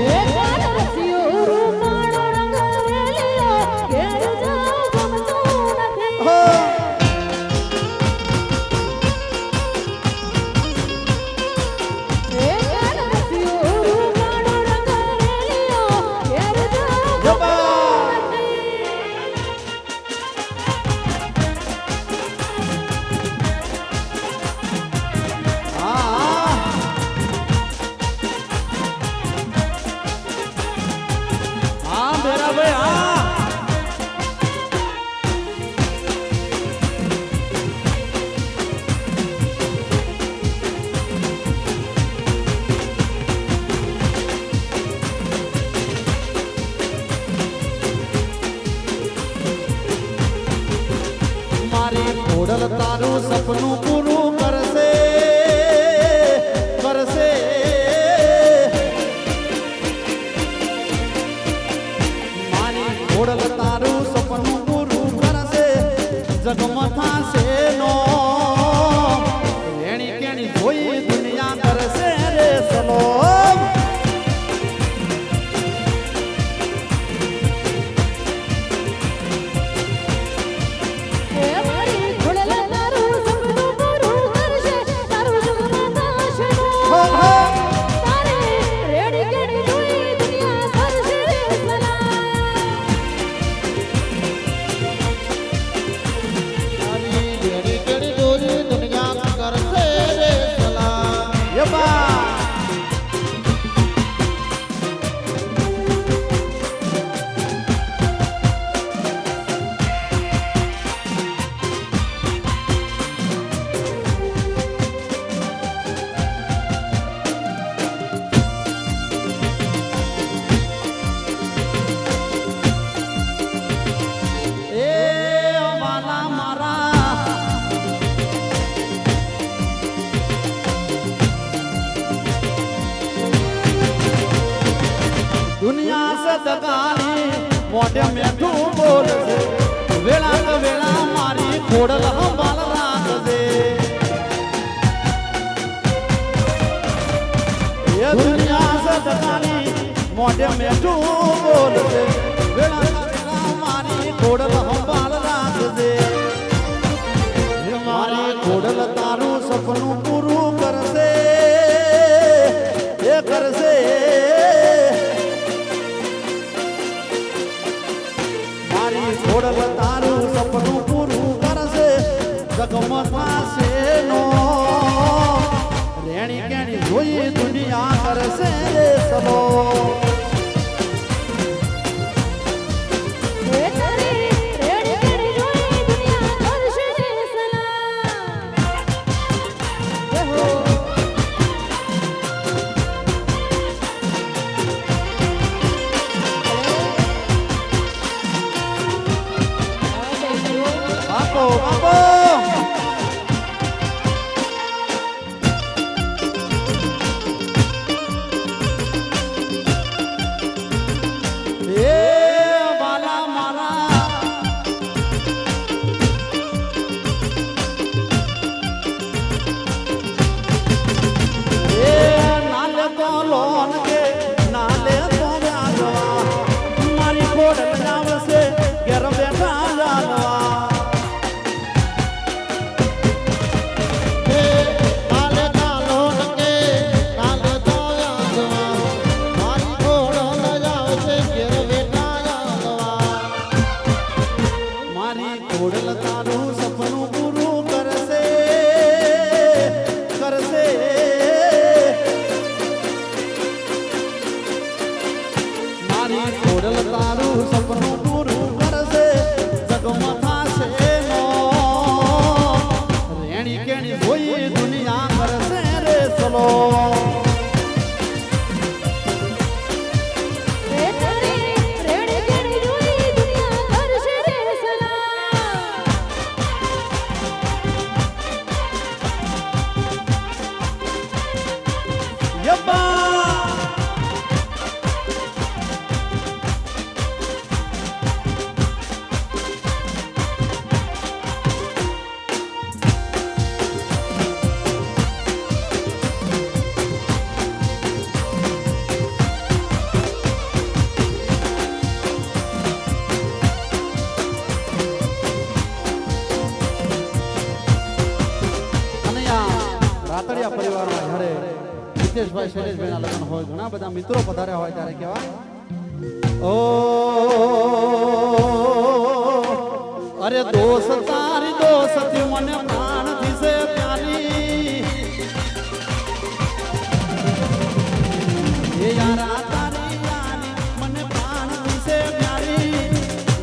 ખોડલ તારું સપનું પૂરું કરશે કરશે મારી ખોડલ તારું સપનું પૂરું કરશે જગમાં થાશે નો એણી કેણી જોઈ દુનિયા કરશે રે સલો દુનિયા સદગાની મોઢે મેઠું બોલશે વેળા તો વેળા મારી ખોડલ હંભાલ રાખજે એ દુનિયા સદગાની મોઢે મેઠું બોલશે વેળા તો વેળા મારી ખોડલ હંભાલ રાખજે મારી ખોડલ તારું સપનું પૂરું કરશે એ કરશે ખોડલ તારું સપનું પૂરું કરશે જગમાં થાશે નો રેણી કેણી જોઈ દુનિયા કરશે રે સલો રાતડિયા પરિવારમાં જ્યારે હિતેશભાઈ શૈલેષભાઈના લગ્ન હોય ઘણા બધા મિત્રો પધાર્યા હોય ત્યારે કહેવાય ઓ અરે દોસ્ત તારી દોસ્તી મને પ્રાણ દિશે પ્યારી એ યારા તારી યારી મને પ્રાણ દિશે પ્યારી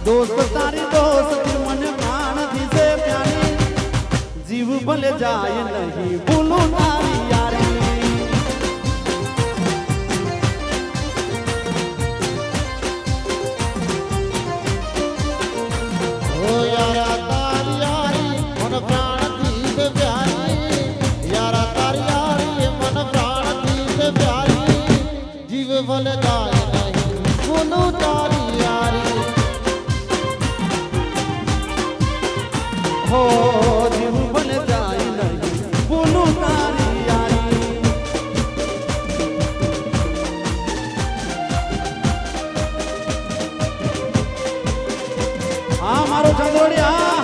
દોસ્ત તારી દોસ્તી મને પ્રાણ દિશે પ્યારી જીવ ભલે જાય નહીં ભૂલું તારી યારી ઓ યારા તારી યારી મન પ્રાણથી તે પ્યારી યારા તારી યારી મન પ્રાણથી તે પ્યારી જીવ ભલે જાય નહીં ભૂલું તારી યારી હો જીવ ભલે જાય નહીં ભૂલું તારી યારી હા મારો ચંદોડિયા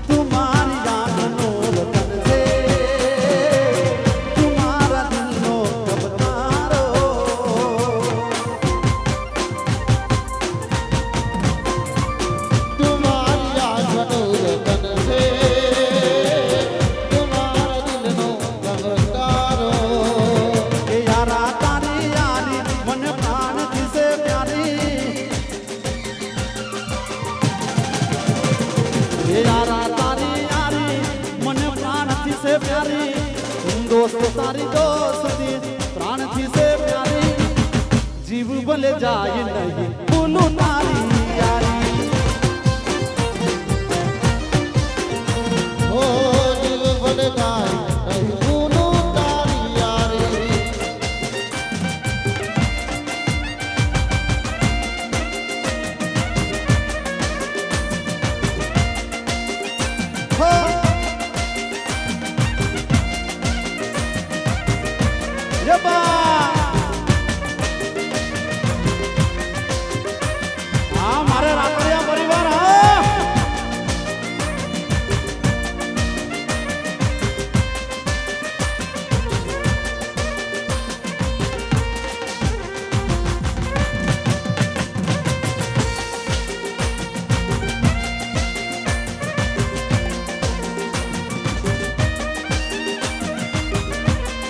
तुम्हारी आँखों वतन से तुम्हारा दिलो कबतारो तुम्हारी आँखों वतन से तुम्हारा दिलनो गमकारो ए यारा तारी यारी मन प्राण से प्यारी ए यारा तारी यारी मन प्राण से प्यारी दोस्त तारी दोस्ती प्राण से प्यारी जीव भले जाए नहीं भूलू तारी यारी ओ जीव भले जाए नहीं भूलूं तारी यारी हो ये बा हाँ मारे रातड़िया परिवार हाँ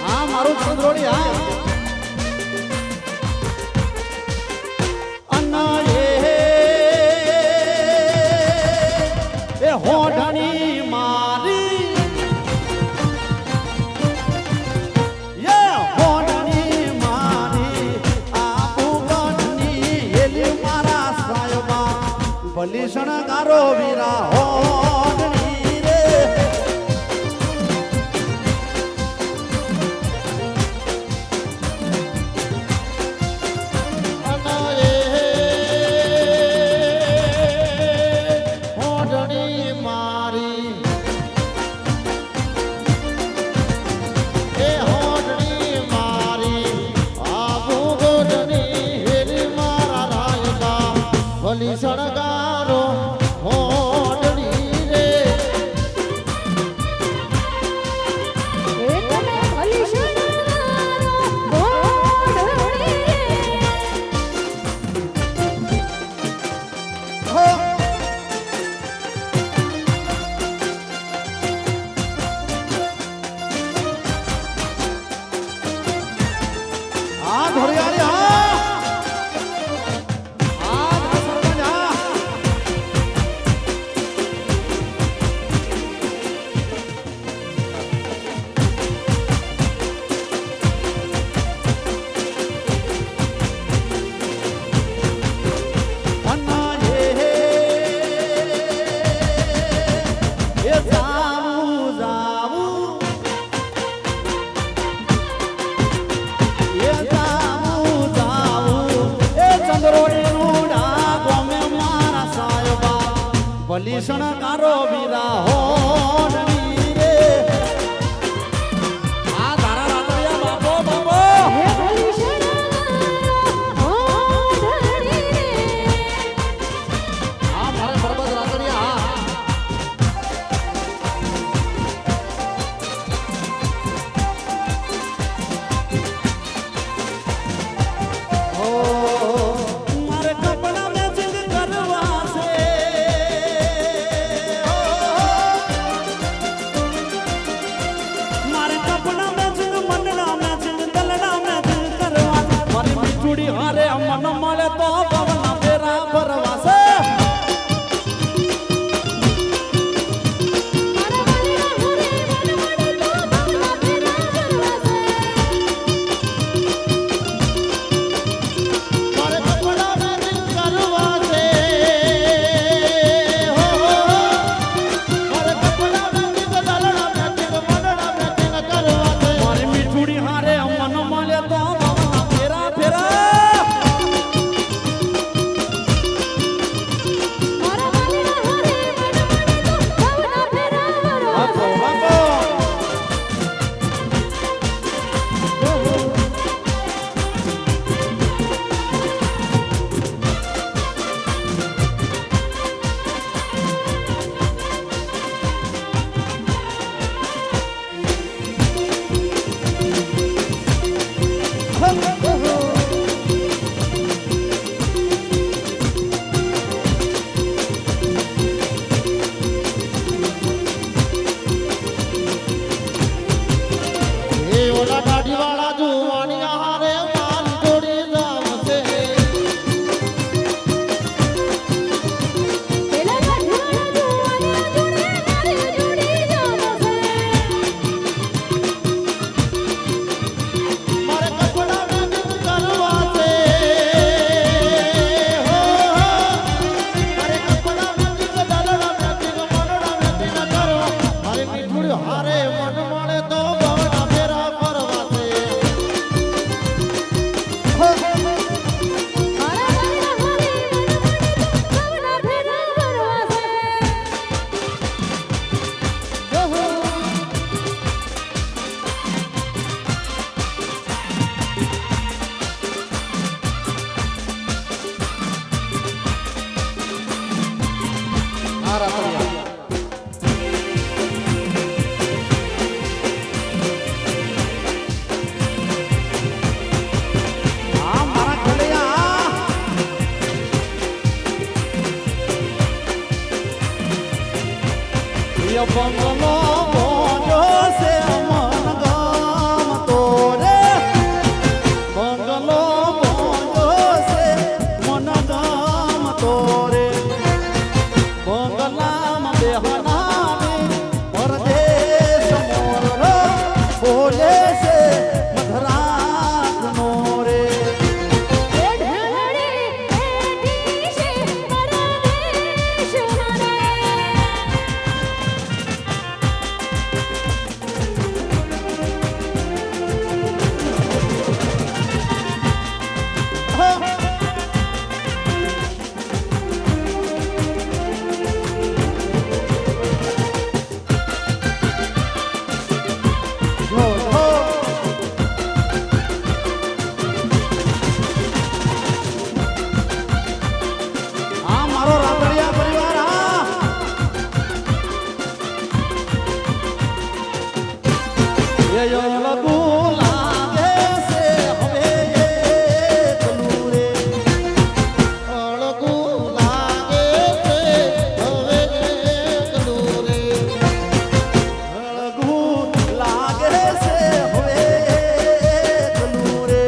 हाँ मारू चंद्रोड़ी हाँ अन्ना ये होठनी मारी ये होठनी मारी आपू गढ़नी हेली मारा सायबा भली शणगारो वीरा होठनी रे અનાયે હોડણી મારી એ હોડણી મારી આબુ ગોડણી હેરી મારા રાયકા ભલી સણગારો હોડણી ભલી શણકારો વીરા હોનની રે આ તારા રાતડિયા બાપો બાપો આ મારે પરબત રાતડિયા મારે કપડા મેચિંગ કરવા છે મારે કપડા મેચિંગ મનડા મેચિંગ દલડા મેચિંગ કરવા મારી મીઠુડી હારે મન મળે તો પવના ફેરા ભરવા છે મારે કપડા મેચિંગ કરવા છે હો મારે કપડા મેચિંગ દલડા મેચિંગ મનડા મેચિંગ કરવા છે મારી મીઠુડી હારે મન મળે તો પવના ફેરા ફેરા બાપો બાપો એ ઓલા ગાડીવાળા જુવાની હારે મારી જોડી જામશે મારે કપડા મેચિંગ કરવા છે હો મારે કપડા મેચિંગ દલડા મેચિંગ મનડા મેચિંગ કરવા મારે મીઠુડી હારે મન મળે તો ભવના ફેરા ફરવા છે આ રાતડિયા આ મારા ખોડિયા ય બંગલો બોજો છે મન ગમતો રે બંગલો બોજો છે મન ગમતો રે બંગલામાં બેહનાની પરદેશ મોરલો બોલે છે મધરાતનો રે આ મારો રાતડિયા પરિવાર એ લગુ લાગે છે હવે એકલું રે અળગું લાગે છે હવે એકલું રે લગુ લાગે છે હવે એકલું રે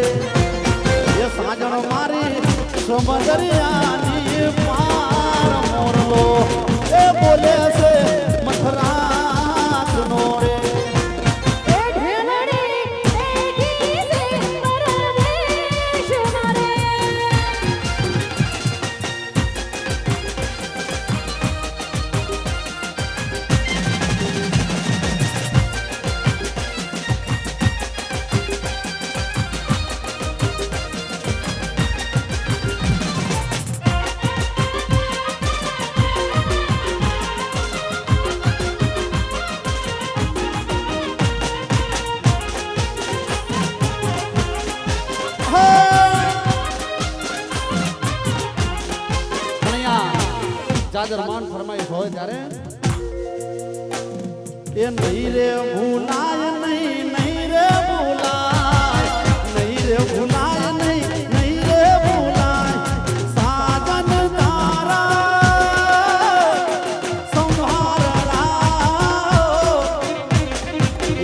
એ સાજણ મારી સમદરિયાની પાર મોરલો એ બોલે છે મથરાતનો રે મારે ત્યારે એ નહીં રે ભૂલાય નહીં નહીં રે ભૂલાય નહીં રે ભૂલાય નહીં નહીં રે ભૂલાય સાજન તારા સંભારણા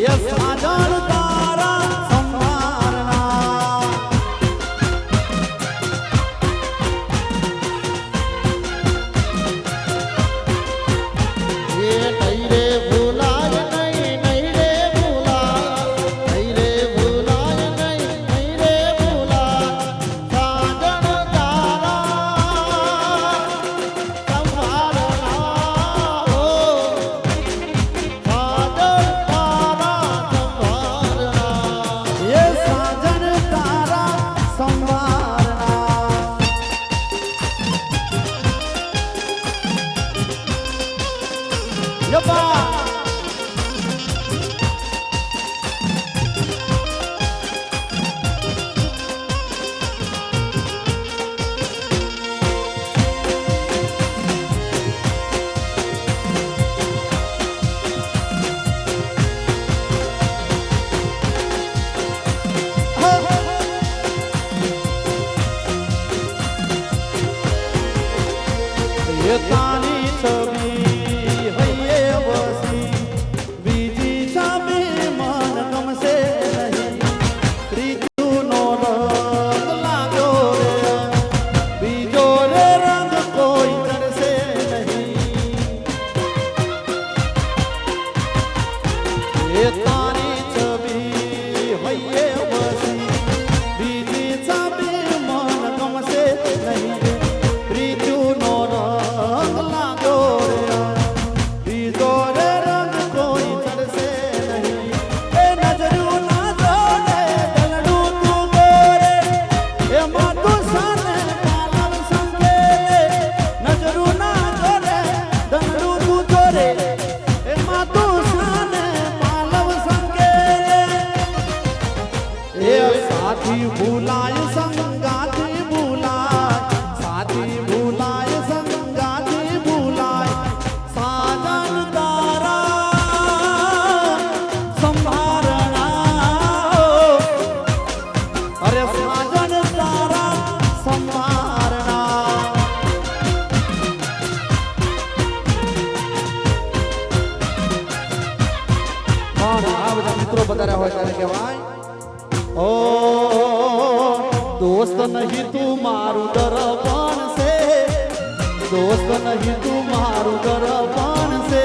એ સાજન તારા સંભારણા એ નહીં રે ભૂલાય નહીં નહીં રે ભૂલાય નહીં રે ભૂલાય નહીં નહીં રે ભૂલાય સાજણ તારા સંભારણા હો સાજણ તારા સંભારણા એ સાજન તારા સંભારણા યપા એ તારી છબી હૈયે વસી બીજી છબી મન ગમશે નહીં ત્રીજુંનો રંગ લાગ્યો રે બીજો રે રંગ કોઈ ચડશે નહીં એ તારી છબી હૈયે વસી બીજી છબી મન ગમશે નહીં ત્રીજુંનો રંગ લાગ્યો રે બીજો રે રંગ કોઈ ચડશે નહીં એ નજરું ના જોડે દલડું તું ગોરે એમાં તું સાને પાલવ સંગે નજરું ના જોડે દલડું તું જોરે એમાં તું સાને પાલવ સંગે એ સાથી ભૂલાય સંગાથી ભૂલાય સાથી ભૂલાય સંગાથી ભૂલાય સાજન તારા સંભારણા અરે સાજન તારા સંભારણા પણ આ બધા મિત્રો પધાર્યા હોય ત્યારે કહેવાય ઓ દોસ્ત નહીં તું મારું દર્પણ છે દોસ્ત નહીં તું મારું દર્પણ છે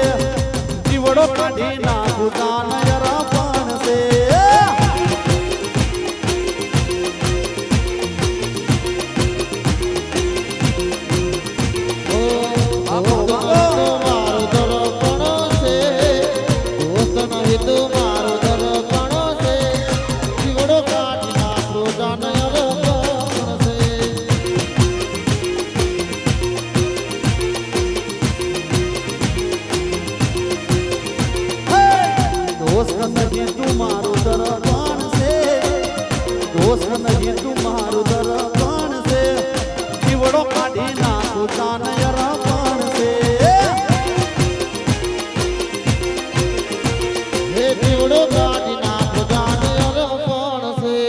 જીવડો કાઢી નાખું દાનય રપણ છે મારું દર્પણ છે દોસ્ત નહીં તું મારું દર્પણ છે જીવડો કાઢી નાખો જાનય રપણ છે દોસ્ત નહીં તું મારું દર્પણ છે દોસ્ત નહીં તું મારું દર્પણ છે જીવડો કાઢી નાખું દાનય રપણ છે હે જીવડો કાઢી નાખો જાનય રપણ છે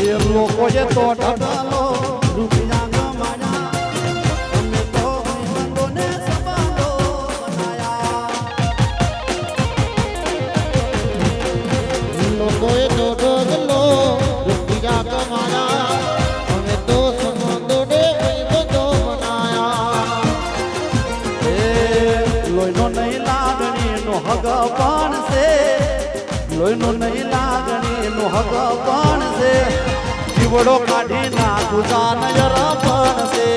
એ લોકોએ તો ઢગલો રૂપિયા કમાયા અમે તો સંબંધોને સંબંધો બનાયા લોકોએ તો ઢગલો રૂપિયા કમાયા અમે તો સંબંધોને ભાઈબંધો બનાયા એ લોહીનો નહીં લાગણીનો હગ પણ છે લોહીનો નહીં લાગણીનો હગ પણ છે જીવડો કાઢી નાખું જાનય રપણ છે